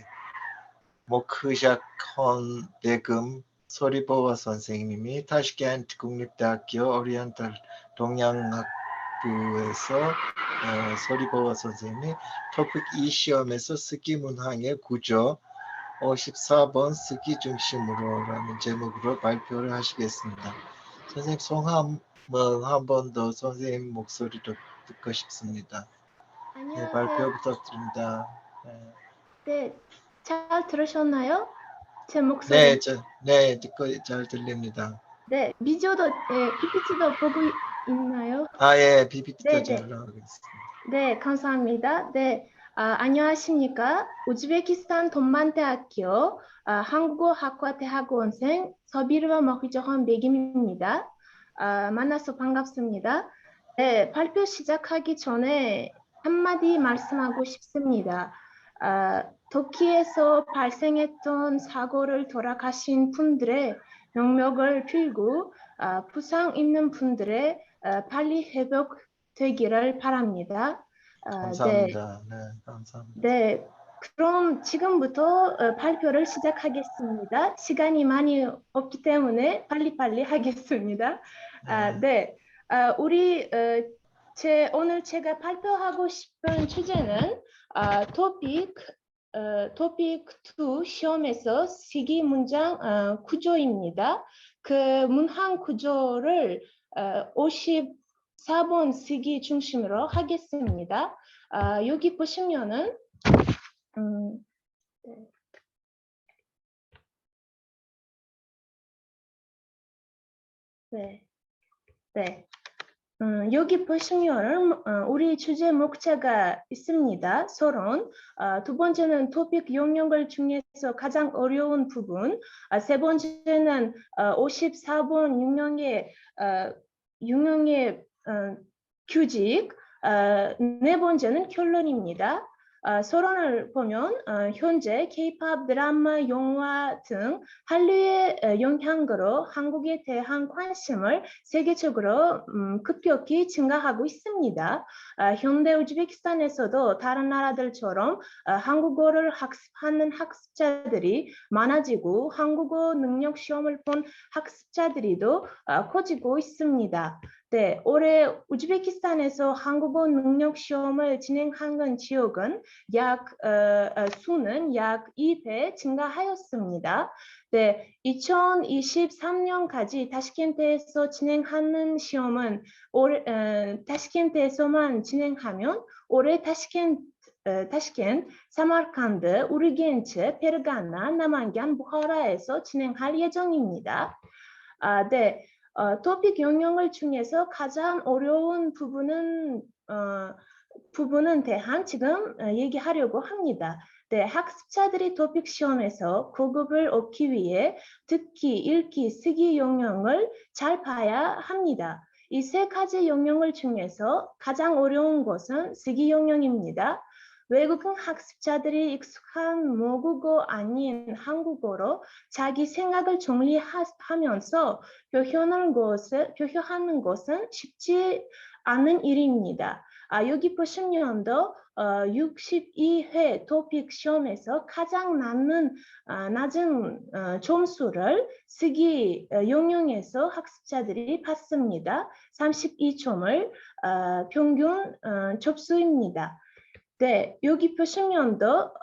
모크샤콘 베금 소리보와 선생님이 타슈켄트 국립대학교 오리엔탈 동양학부에서 소리보와 선생님이 토픽 2 시험에서 쓰기 문항의 구조 54번 쓰기 중심으로라는 제목으로 발표를 하시겠습니다. 선생님 성함 한 번 더 선생님 목소리로 듣고 싶습니다. 네, 발표 부탁드립니다. 네, 잘 들으셨나요? 제 목소리. 네, 듣고 잘 들립니다. 네, 비디오도, PPT도 보고 있나요? 예, PPT도 네, 잘 나오고 있습니다. 네, 감사합니다. 네, 안녕하십니까. 우즈베키스탄 돈만대학교 한국어학과 대학원생 서비르와 머히저헌 베김입니다. 만나서 반갑습니다. 네, 발표 시작하기 전에 한마디 말씀하고 싶습니다. 터키에서 발생했던 사고를 돌아가신 분들의 명목을 빌고 부상 있는 분들의 빨리 회복되기를 바랍니다. 감사합니다. 네, 감사합니다. 네, 그럼 지금부터 발표를 시작하겠습니다. 시간이 많이 없기 때문에 빨리빨리 하겠습니다. 네, 오늘 제가 발표하고 싶은 주제는 토픽 2 시험에서 시기 문장 구조입니다. 그 문항 구조를 54번 시기 중심으로 하겠습니다. 여기 보시면은 여기 보시면은 우리 주제 목차가 있습니다. 서론. 두 번째는 토픽 용역을 중에서 가장 어려운 부분. 세 번째는 54번 유형의 규칙. 네 번째는 결론입니다. 서론을 보면 현재 K-pop 드라마, 영화 등 한류의 영향으로 한국에 대한 관심을 세계적으로 급격히 증가하고 있습니다. 현대 우즈베키스탄에서도 다른 나라들처럼 한국어를 학습하는 학습자들이 많아지고 한국어 능력 시험을 본 학습자들이도 커지고 있습니다. 네, 올해 우즈베키스탄에서 한국어 능력 시험을 진행하는 지역은 수는 약 2배 증가하였습니다. 네, 2023년까지 타시켄트에서 진행하는 시험은 타시켄트에서만 진행하면 올해 타시켄트, 사마르칸드, 우르겐츠, 페르가나, 나만간, 부하라에서 진행할 예정입니다. 네. 토픽 영역을 중에서 가장 어려운 부분은 대한 지금 얘기하려고 합니다. 네, 학습자들이 토픽 시험에서 고급을 얻기 위해 듣기, 읽기, 쓰기 영역을 잘 봐야 합니다. 이 세 가지 영역을 중에서 가장 어려운 것은 쓰기 영역입니다. 외국인 학습자들이 익숙한 모국어 아닌 한국어로 자기 생각을 정리하면서 표현하는 것은 쉽지 않은 일입니다. 여기 보시면도 62회 토픽 시험에서 가장 낮은 점수를 쓰기 영역에서 학습자들이 받습니다. 32점을 평균 접수입니다. 네, 여기 보시면도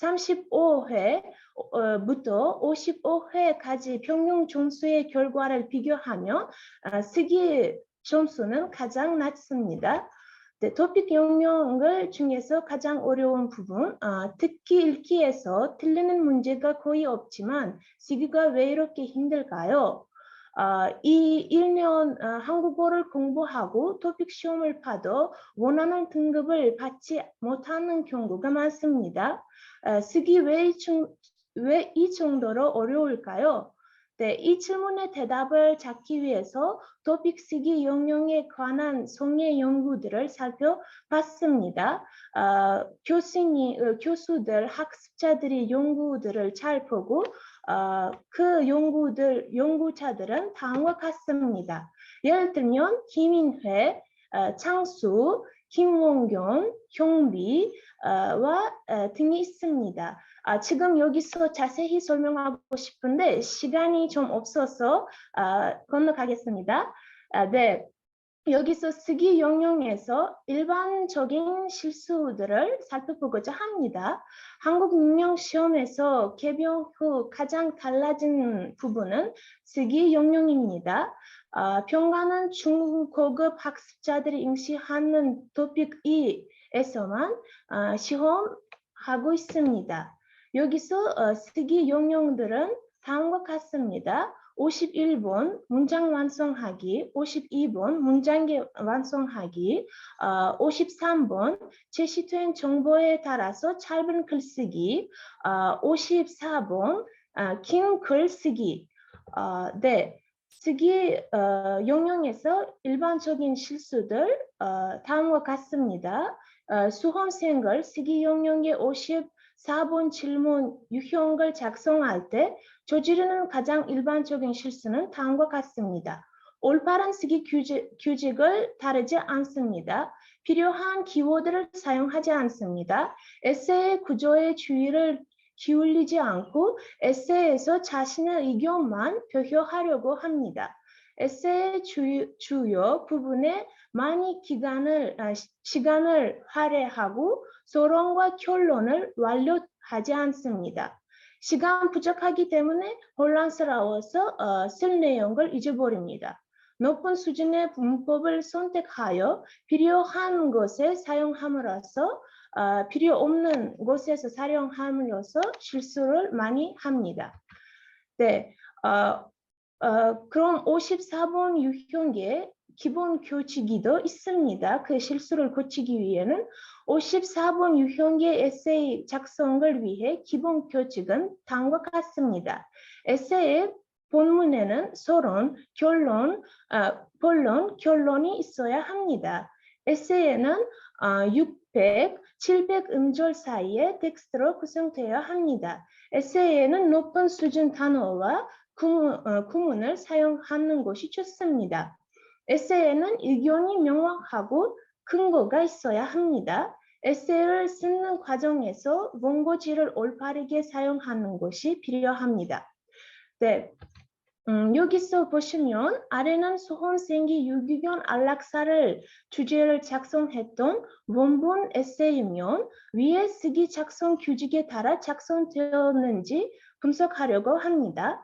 35회부터 55회까지 평균 점수의 결과를 비교하면 쓰기 점수는 가장 낮습니다. 네, 토픽 영역을 중에서 가장 어려운 부분, 듣기, 읽기에서 틀리는 문제가 거의 없지만 쓰기가 왜 이렇게 힘들까요? 이 1년 한국어를 공부하고 토픽 시험을 봐도 원하는 등급을 받지 못하는 경우가 많습니다. 쓰기 왜 이 정도로 어려울까요? 네, 이 질문의 대답을 찾기 위해서 토픽 쓰기 영역에 관한 성의 연구들을 살펴봤습니다. 교수들, 학습자들이 연구들을 잘 보고 그 연구자들은 다음과 같습니다. 예를 들면 김인회, 창수, 김원균, 형비와 등이 있습니다. 지금 여기서 자세히 설명하고 싶은데 시간이 좀 없어서 건너가겠습니다. 네. 여기서 쓰기 영역에서 일반적인 실수들을 살펴보고자 합니다. 한국 능력 시험에서 개명 후 가장 달라진 부분은 쓰기 영역입니다. 평가는 중고급 학습자들이 응시하는 토픽 2에서만 시험하고 있습니다. 여기서 쓰기 영역들은 다음과 같습니다. 51번 문장 완성하기, 52번 문장의 완성하기, 53번 제시된 정보에 따라서 짧은 글쓰기, 54번 긴 글쓰기. 네, 쓰기 영역에서 일반적인 실수들 다음과 같습니다. 수험생들 쓰기 영역의 54번 질문 유형을 작성할 때 저지르는 가장 일반적인 실수는 다음과 같습니다. 올바른 쓰기 규칙을 따르지 않습니다. 필요한 키워드를 사용하지 않습니다. 에세이 구조에 주의를 기울이지 않고 에세이에서 자신의 의견만 표현하려고 합니다. 에세이 주요 부분에 많이 시간을 할애하고 서론과 결론을 완료하지 않습니다. 시간 부족하기 때문에 혼란스러워서 쓸 내용을 잊어버립니다. 높은 수준의 문법을 선택하여 필요한 곳에 사용함으로써 필요 없는 곳에서 사용함으로써 실수를 많이 합니다. 네, 그럼 54번 유형의 기본 규칙이도 있습니다. 그 실수를 고치기 위해는 54번 유형의 에세이 작성을 위해 기본 규칙은 다음과 같습니다. 에세이 본문에는 서론, 본론, 결론이 있어야 합니다. 에세이는 600, 700 음절 사이의 텍스트로 구성되어야 합니다. 에세이에는 높은 수준 단어와 구문을 사용하는 것이 좋습니다. 에세이에는 의견이 명확하고 근거가 있어야 합니다. 에세이를 쓰는 과정에서 원고지를 올바르게 사용하는 것이 필요합니다. 네, 여기서 보시면 아래는 수험생이 유기견 안락사를 주제를 작성했던 원본 에세이면 위에 쓰기 작성 규칙에 따라 작성되었는지 분석하려고 합니다.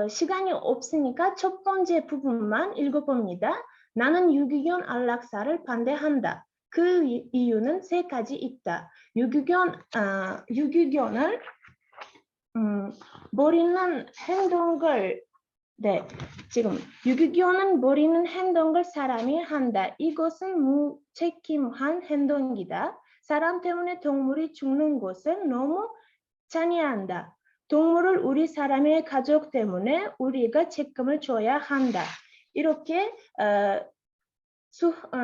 시간이 없으니까 첫 번째 부분만 읽어봅니다. 나는 유기견 안락사를 반대한다. 그 이유는 세 가지 있다. 유기견을 버리는 행동을 지금 유기견은 버리는 행동을 사람이 한다. 이것은 무책임한 행동이다. 사람 때문에 동물이 죽는 것은 너무 잔인하다. 동물을 우리 사람의 가족 때문에 우리가 책임을 져야 한다. 이렇게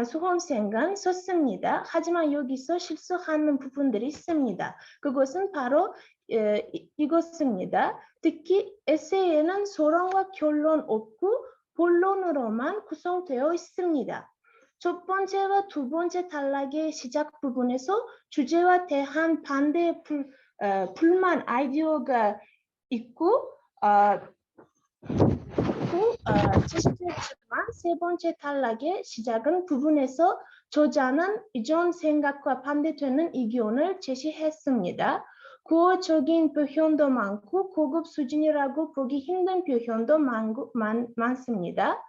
수험생은 썼습니다. 하지만 여기서 실수하는 부분들이 있습니다. 그것은 바로 이것입니다. 특히 에세이에는 서론과 결론 없고 본론으로만 구성되어 있습니다. 첫 번째와 두 번째 단락의 시작 부분에서 주제와 대한 반대 불만 아이디어가 있고 제시됐지만 세 번째 단락의 시작은 부분에서 저자는 이전 생각과 반대되는 의견을 제시했습니다. 구어적인 표현도 많고 고급 수준이라고 보기 힘든 표현도 많습니다.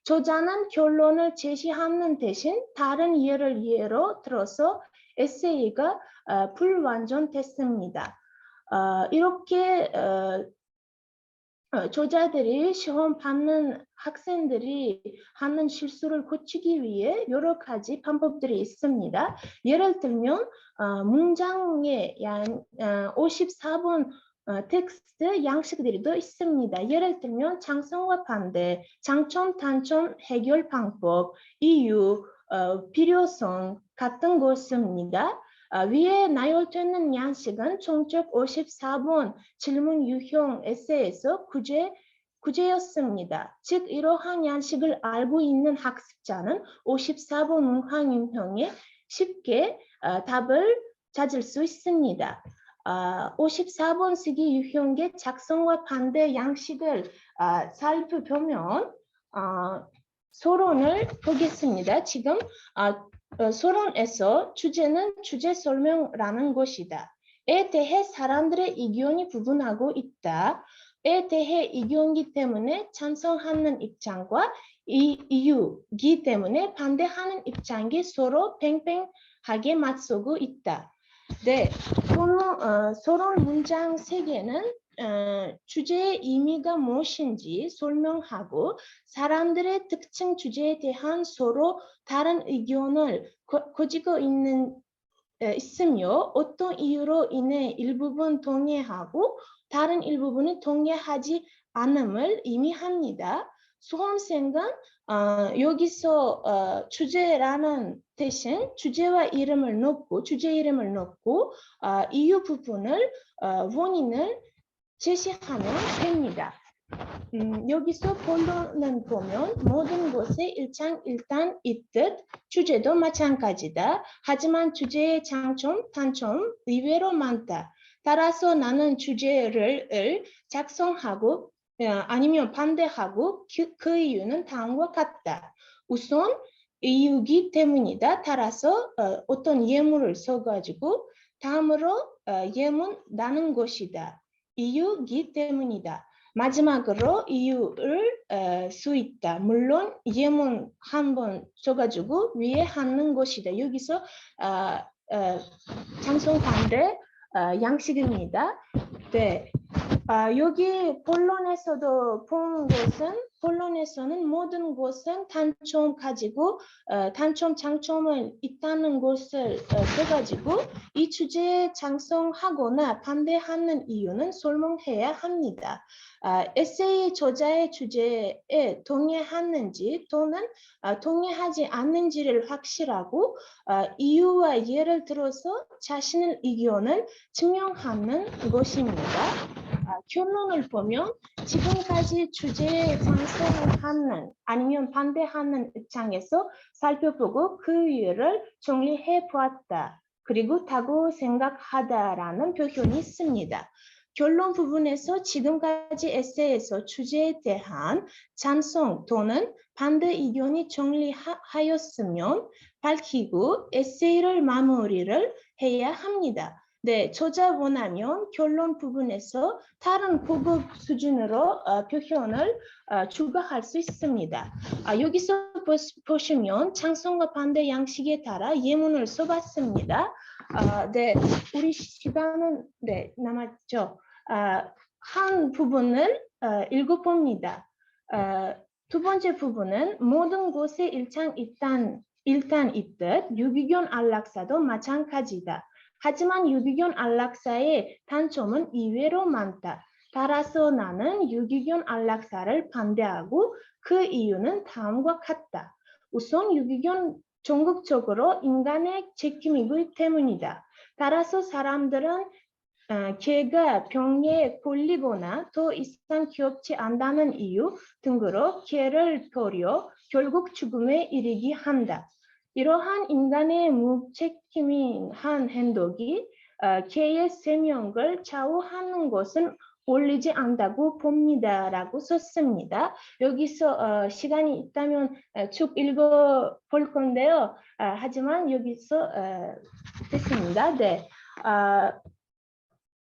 저자는 결론을 제시하는 대신 다른 예로 들어서 에세이가 불완전됐습니다. 이렇게 저자들이 시험 받는 학생들이 하는 실수를 고치기 위해 여러 가지 방법들이 있습니다. 예를 들면 문장에 54번 텍스트 양식들이 더 있습니다. 예를 들면 장점과 반대, 장점, 단점, 해결 방법, 이유, 필요성 같은 것입니다. 위에 나열되는 양식은 총적 54번 질문 유형 에세이에서 구제였습니다. 즉 이러한 양식을 알고 있는 학습자는 54번 문항 유형에 쉽게 답을 찾을 수 있습니다. 54번 쓰기 유형의 작성과 반대 양식을 살펴보면 서론을 보겠습니다. 지금 서론에서 주제는 주제 설명라는 것이다. 에 대해 사람들의 의견이 구분하고 있다. 에 대해 의견이기 때문에 찬성하는 입장과 이유이기 때문에 반대하는 입장이 서로 팽팽하게 맞서고 있다. 네, 서론 문장 3개는 주제의 의미가 무엇인지 설명하고 사람들의 특징 주제에 대한 서로 다른 의견을 가지고 있으며 어떤 이유로 인해 일부분 동의하고 다른 일부분은 동의하지 않음을 의미합니다. 수험생은 여기서 주제라는 대신 주제와 이름을 넣고 주제 이름을 넣고 이유 부분을 원인을 제시하면 됩니다. 여기서 본론을 보면 모든 것에 일단 있듯 주제도 마찬가지다. 하지만 주제의 장점, 단점 의외로 많다. 따라서 나는 주제를 작성하고 아니면 반대하고 그 이유는 다음과 같다. 우선 이유기 때문이다. 따라서 어떤 예문을 써가지고 다음으로 예문 나는 것이다. 이유기 때문이다. 마지막으로 이유를 수 있다. 물론 예문 한번 써가지고 위에 하는 것이다. 여기서 장성 반대 양식입니다. 네. 여기 본론에서도 본 것은 본론에서는 모든 것은 단점 가지고 단점 장점은 있다는 것을 써가지고 이 주제에 장성하거나 반대하는 이유는 설명해야 합니다. 에세이 저자의 주제에 동의하는지 또는 동의하지 않는지를 확실하고 이유와 예를 들어서 자신의 의견을 증명하는 것입니다. 결론을 보면 지금까지 주제에 찬성하는 아니면 반대하는 입장에서 살펴보고 그 이유를 정리해 보았다. 그리고 다고 생각하다라는 표현이 있습니다. 결론 부분에서 지금까지 에세이에서 주제에 대한 찬성 또는 반대 의견이 정리하였으면 밝히고 에세이를 마무리를 해야 합니다. 네, 저자 원하면 결론 부분에서 다른 고급 수준으로 표현을 추가할 수 있습니다. 여기서 보시면 찬성과 반대 양식에 따라 예문을 써봤습니다. 네, 우리 시간은 남았죠. 한 부분을 읽어봅니다. 두 번째 부분은 모든 곳에 일단 있듯 유기견 안락사도 마찬가지다. 하지만 유기견 안락사의 단점은 의외로 많다. 따라서 나는 유기견 안락사를 반대하고 그 이유는 다음과 같다. 우선 유기견 전국적으로 인간의 책임이기 때문이다. 따라서 사람들은 개가 병에 걸리거나 더 이상 귀엽지 않다는 이유 등으로 개를 버려 결국 죽음에 이르게 한다. 이러한 인간의 무책임한 행동이 개의 생명을 좌우하는 것은 옳지 않다고 봅니다라고 썼습니다. 여기서 시간이 있다면 쭉 읽어볼 건데요. 하지만 여기서 됐습니다. 네.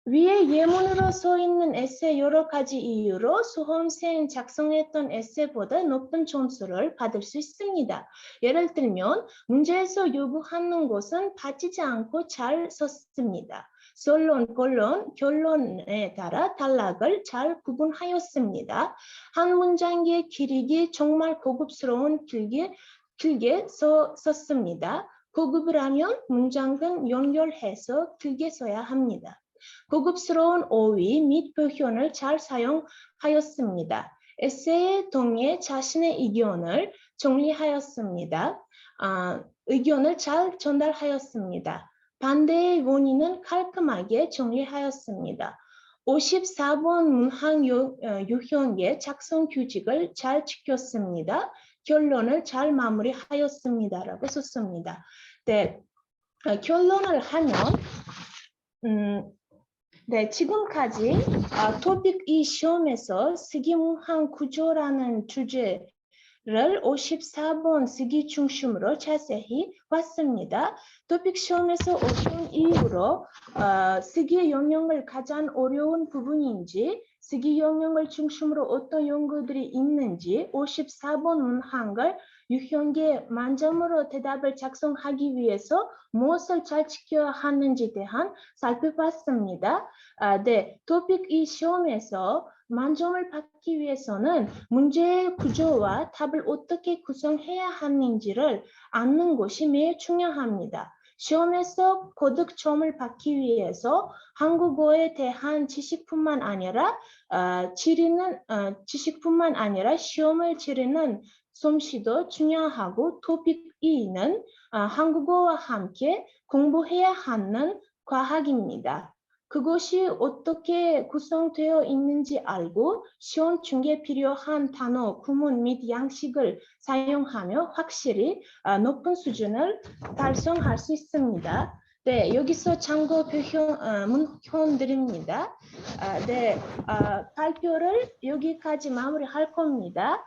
위에 예문으로 써 있는 에세 여러 가지 이유로 수험생 작성했던 에세보다 높은 점수를 받을 수 있습니다. 예를 들면 문제에서 요구하는 것은 빠지지 않고 잘 썼습니다. 설론, 본론, 결론에 따라 단락을 잘 구분하였습니다. 한 문장의 길이가 정말 고급스러운 길게 썼습니다. 고급을 하면 문장은 연결해서 길게 써야 합니다. 고급스러운 어휘 및 표현을 잘 사용하였습니다. 에세이에 통해 자신의 의견을 정리하였습니다. 의견을 잘 전달하였습니다. 반대의 원인은 깔끔하게 정리하였습니다. 54번 문항 유형의 작성 규칙을 잘 지켰습니다. 결론을 잘 마무리하였습니다라고 썼습니다. 네, 결론을 하면 네, 지금까지 토픽 이 시험에서 쓰기문항 구조라는 주제를 54번 쓰기 중심으로 자세히 봤습니다. 토픽 시험에서 어떤 이유로 쓰기 영역을 가장 어려운 부분인지, 쓰기 영역을 중심으로 어떤 연구들이 있는지 54번 문항을 유형계 만점으로 대답을 작성하기 위해서 무엇을 잘 지켜야 하는지에 대한 살펴봤습니다. 네, 토픽 이 시험에서 만점을 받기 위해서는 문제의 구조와 답을 어떻게 구성해야 하는지를 아는 것이 매우 중요합니다. 시험에서 고득점을 받기 위해서 한국어에 대한 지식뿐만 아니라 지식뿐만 아니라 시험을 치르는 솜씨도 중요하고 토픽 2는 한국어와 함께 공부해야 하는 과학입니다. 그것이 어떻게 구성되어 있는지 알고 시험 중에 필요한 단어, 구문 및 양식을 사용하며 확실히 높은 수준을 달성할 수 있습니다. 네, 여기서 참고 문형 드립니다. 네, 발표를 여기까지 마무리할 겁니다.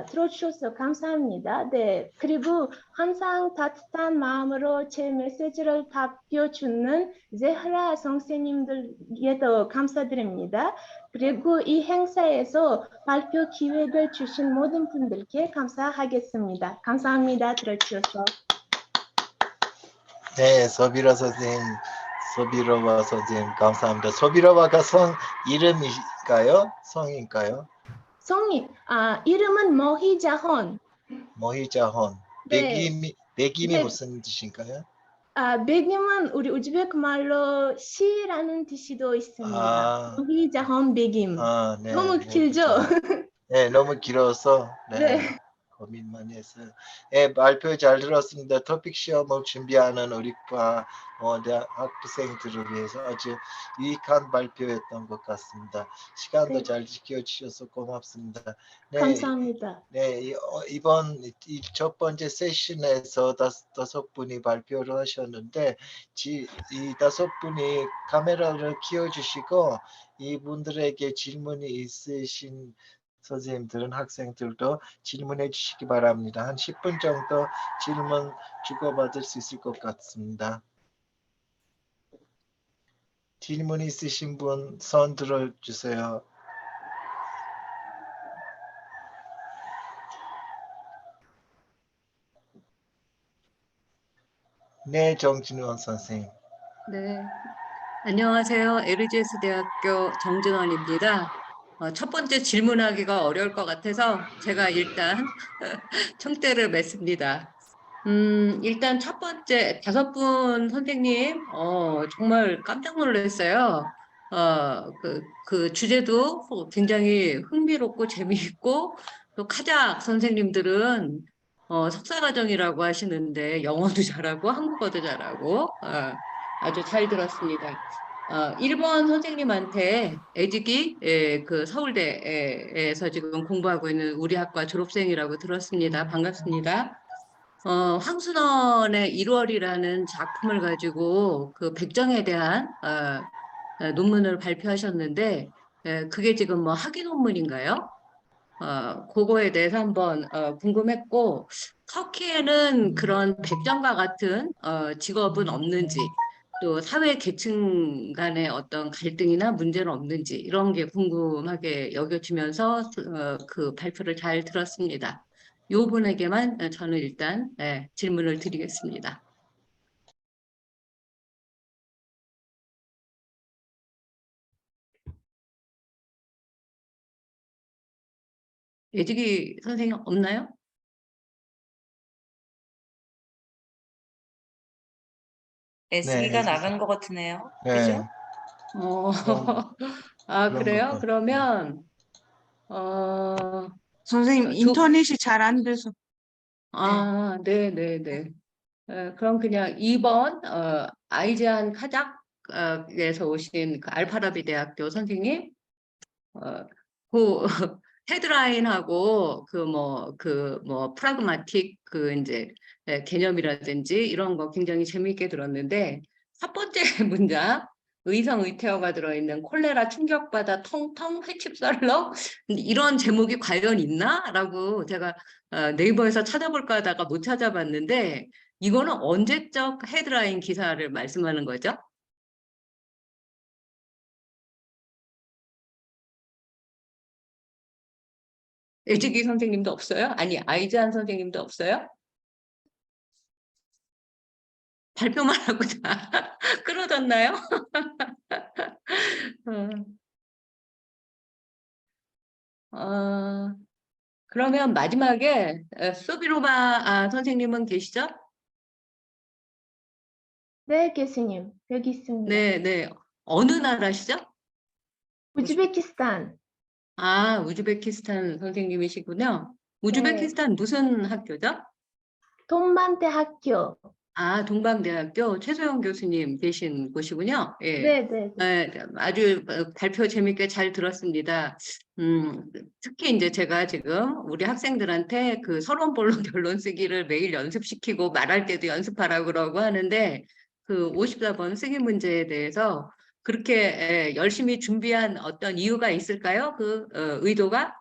들어주셔서 감사합니다. 네, 그리고 항상 따뜻한 마음으로 제 메시지를 답변주는 제흐라 선생님들에도 감사드립니다. 그리고 이 행사에서 발표 기회를 주신 모든 분들께 감사하겠습니다. 감사합니다. 들어주셔서. 네, 서비라 선생님, 서비로와 선생님 감사합니다. 서비로와가 성 이름일까요? 성인가요? 성이 이름은 모히자혼. 모히자혼. 네. 백임이 네. 무슨 뜻인가요? 베김은 우리 우즈베크 말로 시라는 뜻이도 있습니다. 모히자혼 베김. 네. 너무 길죠? 네, 너무 길어서 네. 고민 많이 했어요. 네, 발표 잘 들었습니다. 토픽 시험을 준비하는 우리 대학 학부생들을 위해서 아주 유익한 발표였던 것 같습니다. 시간도 네. 잘 지켜주셔서 고맙습니다. 네, 감사합니다. 네, 이번 첫 번째 세션에서 다섯 분이 발표를 하셨는데 이 다섯 분이 카메라를 켜주시고 이분들에게 질문이 있으신 선생님들은 학생들도 질문해 주시기 바랍니다. 한 10분 정도 질문 주고받을 수 있을 것 같습니다. 질문 있으신 분 손 들어주세요. 네, 정진원 선생님. 네, 안녕하세요. LGS 대학교 정진원입니다. 첫 번째 질문하기가 어려울 것 같아서 제가 일단 총대를 맺습니다. 일단 첫 번째 5분 선생님, 정말 깜짝 놀랐어요. 그 주제도 굉장히 흥미롭고 재미있고 또 카작 선생님들은 석사과정이라고 하시는데 영어도 잘하고 한국어도 잘하고 아주 잘 들었습니다. 1번 선생님한테 애직이 그 서울대에서 지금 공부하고 있는 우리 학과 졸업생이라고 들었습니다. 반갑습니다. 황순원의 1월이라는 작품을 가지고 그 백정에 대한 논문을 발표하셨는데 그게 지금 뭐 학위 논문인가요? 그거에 대해서 한번 궁금했고 터키에는 그런 백정과 같은 직업은 없는지 또 사회 계층 간의 어떤 갈등이나 문제는 없는지 이런 게 궁금하게 여겨지면서 그 발표를 잘 들었습니다. 요 분에게만 저는 일단 질문을 드리겠습니다. 예직이 선생님 없나요? 애쓰기가 나간 것 같으네요. 네. 그죠? 그래요? 거. 그러면 선생님 인터넷이 잘 안 돼서. 네네네. 그럼 그냥 2번 아이제한 카작 대학에서 오신 그 알파라비 대학교 선생님, 그 헤드라인하고 그 프라그마틱 그 이제 개념이라든지 이런 거 굉장히 재미있게 들었는데 첫 번째 문장 의성의태어가 들어있는 콜레라 충격받아 텅텅 회칩썰러 이런 제목이 과연 있나?라고 제가 네이버에서 찾아볼까 하다가 못 찾아봤는데 이거는 언제적 헤드라인 기사를 말씀하는 거죠? 애지기 선생님도 없어요? 아니, 아이즈한 선생님도 없어요? 발표만 하고 다 끌어졌나요? 그러면 마지막에 소비로바 선생님은 계시죠? 네, 교수님. 여기 있습니다. 네, 네. 어느 나라시죠? 우즈베키스탄. 아, 우즈베키스탄 선생님이시군요. 네. 우즈베키스탄 무슨 학교죠? 돈반대학교. 아, 동방대학교 최소영 교수님 계신 곳이군요. 예. 네, 네. 아주 발표 재밌게 잘 들었습니다. 특히 이제 제가 지금 우리 학생들한테 그 서론본론 결론 쓰기를 매일 연습시키고 말할 때도 연습하라고 그러고 하는데 그 54번 쓰기 문제에 대해서 그렇게 열심히 준비한 어떤 이유가 있을까요? 그 의도가?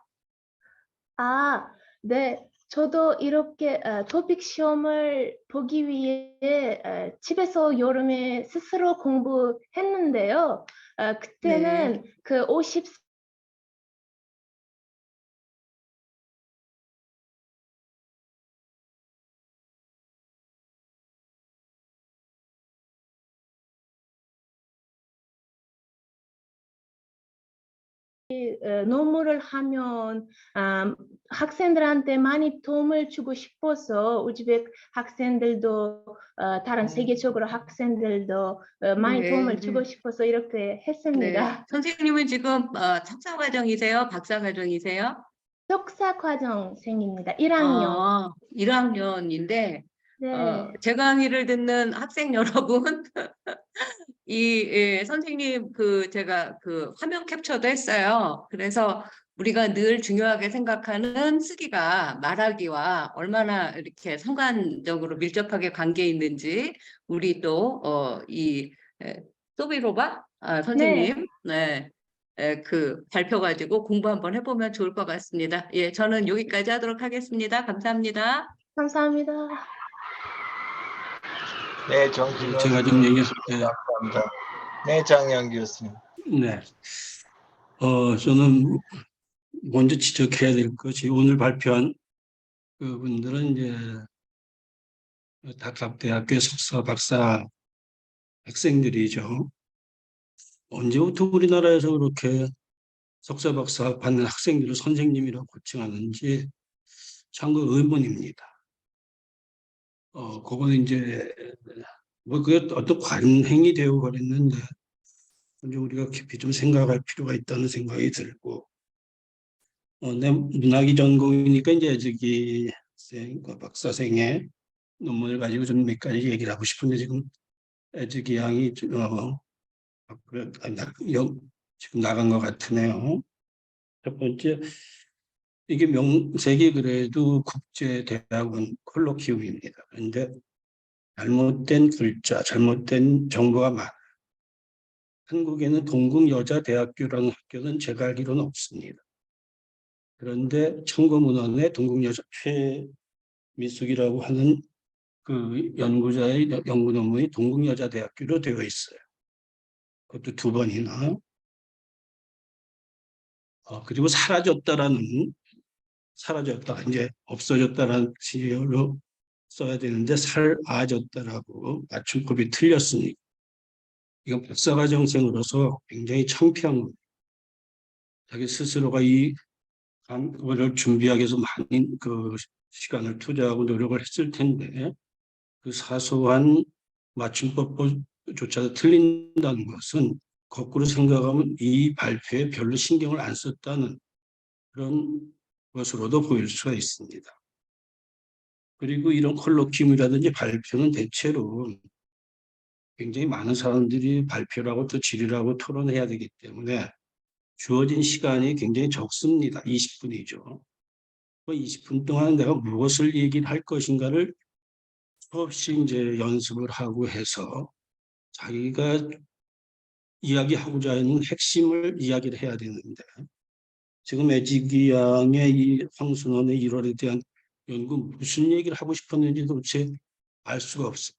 아, 네. 저도 이렇게 토픽 시험을 보기 위해 집에서 여름에 스스로 공부했는데요. 그때는 네. 그 50 논문을 하면 학생들한테 많이 도움을 주고 싶어서 우즈벡 학생들도 다른 세계적으로 학생들도 많이 네, 도움을 네. 주고 싶어서 이렇게 네. 했습니다. 선생님은 지금 석사 과정이세요? 박사 과정이세요? 석사 과정생입니다. 1학년. 1학년인데 네. 제 강의를 듣는 학생 여러분 선생님 제가 그 화면 캡처도 했어요. 그래서 우리가 늘 중요하게 생각하는 쓰기가 말하기와 얼마나 이렇게 상관적으로 밀접하게 관계 있는지 우리 또 소비로바 선생님 그 발표 가지고 공부 한번 해보면 좋을 것 같습니다. 예, 저는 여기까지 하도록 하겠습니다. 감사합니다. 감사합니다. 네, 정진호 제가 좀 감사합니다. 네, 장영 교수님. 네. 저는 먼저 지적해야 될 것이 오늘 발표한 그분들은 이제 닭삽대학교 석사, 박사 학생들이죠. 언제부터 우리나라에서 그렇게 석사, 박사 받는 학생들을 선생님이라고 호칭하는지 참그 의문입니다. 그거는 이제 그게 어떤 관행이 되어 버렸는데 이제 우리가 깊이 좀 생각할 필요가 있다는 생각이 들고 내 문학이 전공이니까 이제 저기 박사생의 논문을 가지고 좀 몇 가지 얘기를 하고 싶은데 지금 저기 양이 지금 나간 것 같으네요. 첫 번째 이게 명색이 그래도 국제대학원 콜로키움입니다. 그런데 잘못된 글자, 잘못된 정보가 많아요. 한국에는 동국여자대학교라는 학교는 제가 알기로는 없습니다. 그런데 청구문헌에 동국여자 최미숙이라고 하는 그 연구자의 연구 논문이 동국여자대학교로 되어 있어요. 그것도 2번이나. 그리고 사라졌다, 이제 없어졌다라는 시로 써야 되는데 사라졌다라고 맞춤법이 틀렸으니까 이건 박사과정생으로서 굉장히 창피한 겁니다. 자기 스스로가 그거를 준비하기 위해서 많은 그 시간을 투자하고 노력을 했을 텐데 그 사소한 맞춤법조차도 틀린다는 것은 거꾸로 생각하면 이 발표에 별로 신경을 안 썼다는 그런 것으로도 보일 수가 있습니다. 그리고 이런 콜로키움이라든지 발표는 대체로 굉장히 많은 사람들이 발표를 하고 또 질의를 하고 토론해야 되기 때문에 주어진 시간이 굉장히 적습니다. 20분이죠. 그 20분 동안 내가 무엇을 얘기를 할 것인가를 수없이 이제 연습을 하고 해서 자기가 이야기하고자 하는 핵심을 이야기를 해야 되는데 지금 애지기 양의 이 황순원의 1월에 대한 연구 무슨 얘기를 하고 싶었는지 도대체 알 수가 없어요.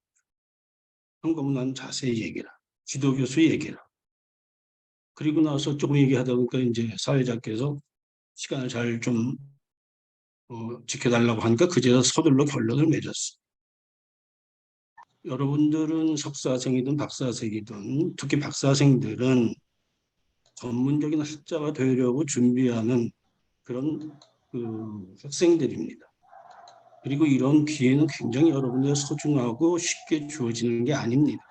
한거면 난 자세히 얘기를 지도교수 얘기를 그리고 나서 조금 얘기하다 보니까 이제 사회자께서 시간을 잘 좀 지켜달라고 하니까 그제서 서둘러 결론을 맺었어요. 여러분들은 석사생이든 박사생이든 특히 박사생들은 전문적인 학자가 되려고 준비하는 그런 학생들입니다. 그리고 이런 기회는 굉장히 여러분들 소중하고 쉽게 주어지는 게 아닙니다.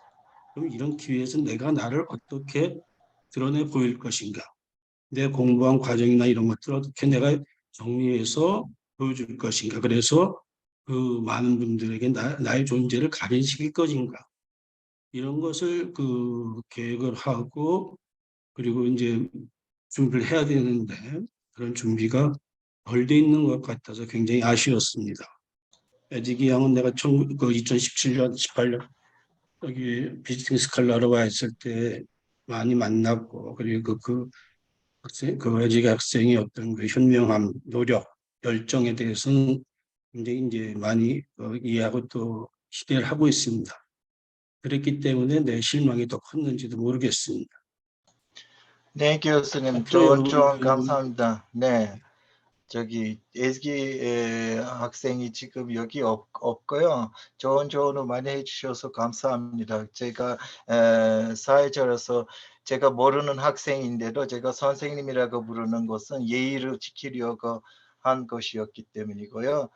그럼 이런 기회에서 내가 나를 어떻게 드러내 보일 것인가? 내 공부한 과정이나 이런 것들을 어떻게 내가 정리해서 보여줄 것인가? 그래서 그 많은 분들에게 나의 존재를 각인시킬 것인가? 이런 것을 계획을 하고 그리고 이제 준비를 해야 되는데 그런 준비가 덜 돼 있는 것 같아서 굉장히 아쉬웠습니다. 애지기 양은 내가 2017년, 18년 여기 비지팅 스칼라로 와 있을 때 많이 만났고 그리고 그 학생, 그 애지기 학생의 어떤 그 현명함, 노력, 열정에 대해서는 굉장히 이제 많이 이해하고 또 기대를 하고 있습니다. 그랬기 때문에 내 실망이 더 컸는지도 모르겠습니다. 네, 교수님 앞으로 좋은 조언 여러분 감사합니다. 네, 저기 애기 학생이 지금 여기 없고요. 좋은 조언을 많이 해주셔서 감사합니다. 제가 사회자로서 제가 모르는 학생인데도 제가 선생님이라고 부르는 것은 예의를 지키려고 한 것이었기 때문이고요.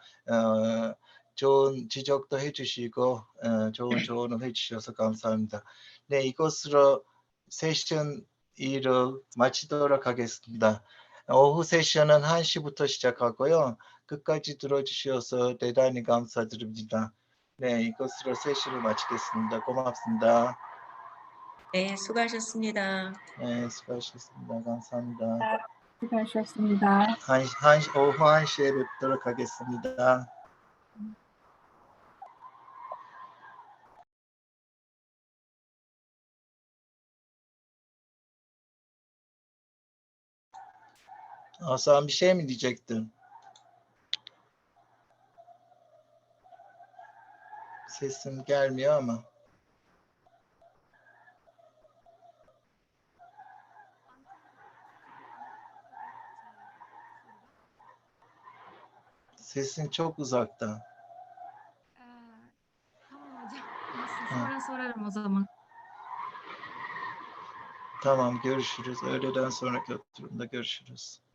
좋은 지적도 해주시고 좋은 조언을 해주셔서 감사합니다. 네, 이것으로 세션 2를 마치도록 하겠습니다. 오후 세션은 1시부터 시작하고요. 끝까지 들어주셔서 대단히 감사드립니다. 네, 이것으로 세션을 마치겠습니다. 고맙습니다. 네, 수고하셨습니다. 네, 수고하셨습니다. 감사합니다. 수고하셨습니다. 오후 1시에 뵙도록 하겠습니다. Some shame diyecektim. Sesim gelmiyor ama. Sesin çok uzakta. Tamam hocam. Sonra sorarım o zaman. Tamam, görüşürüz. Öğleden sonraki oturumda görüşürüz.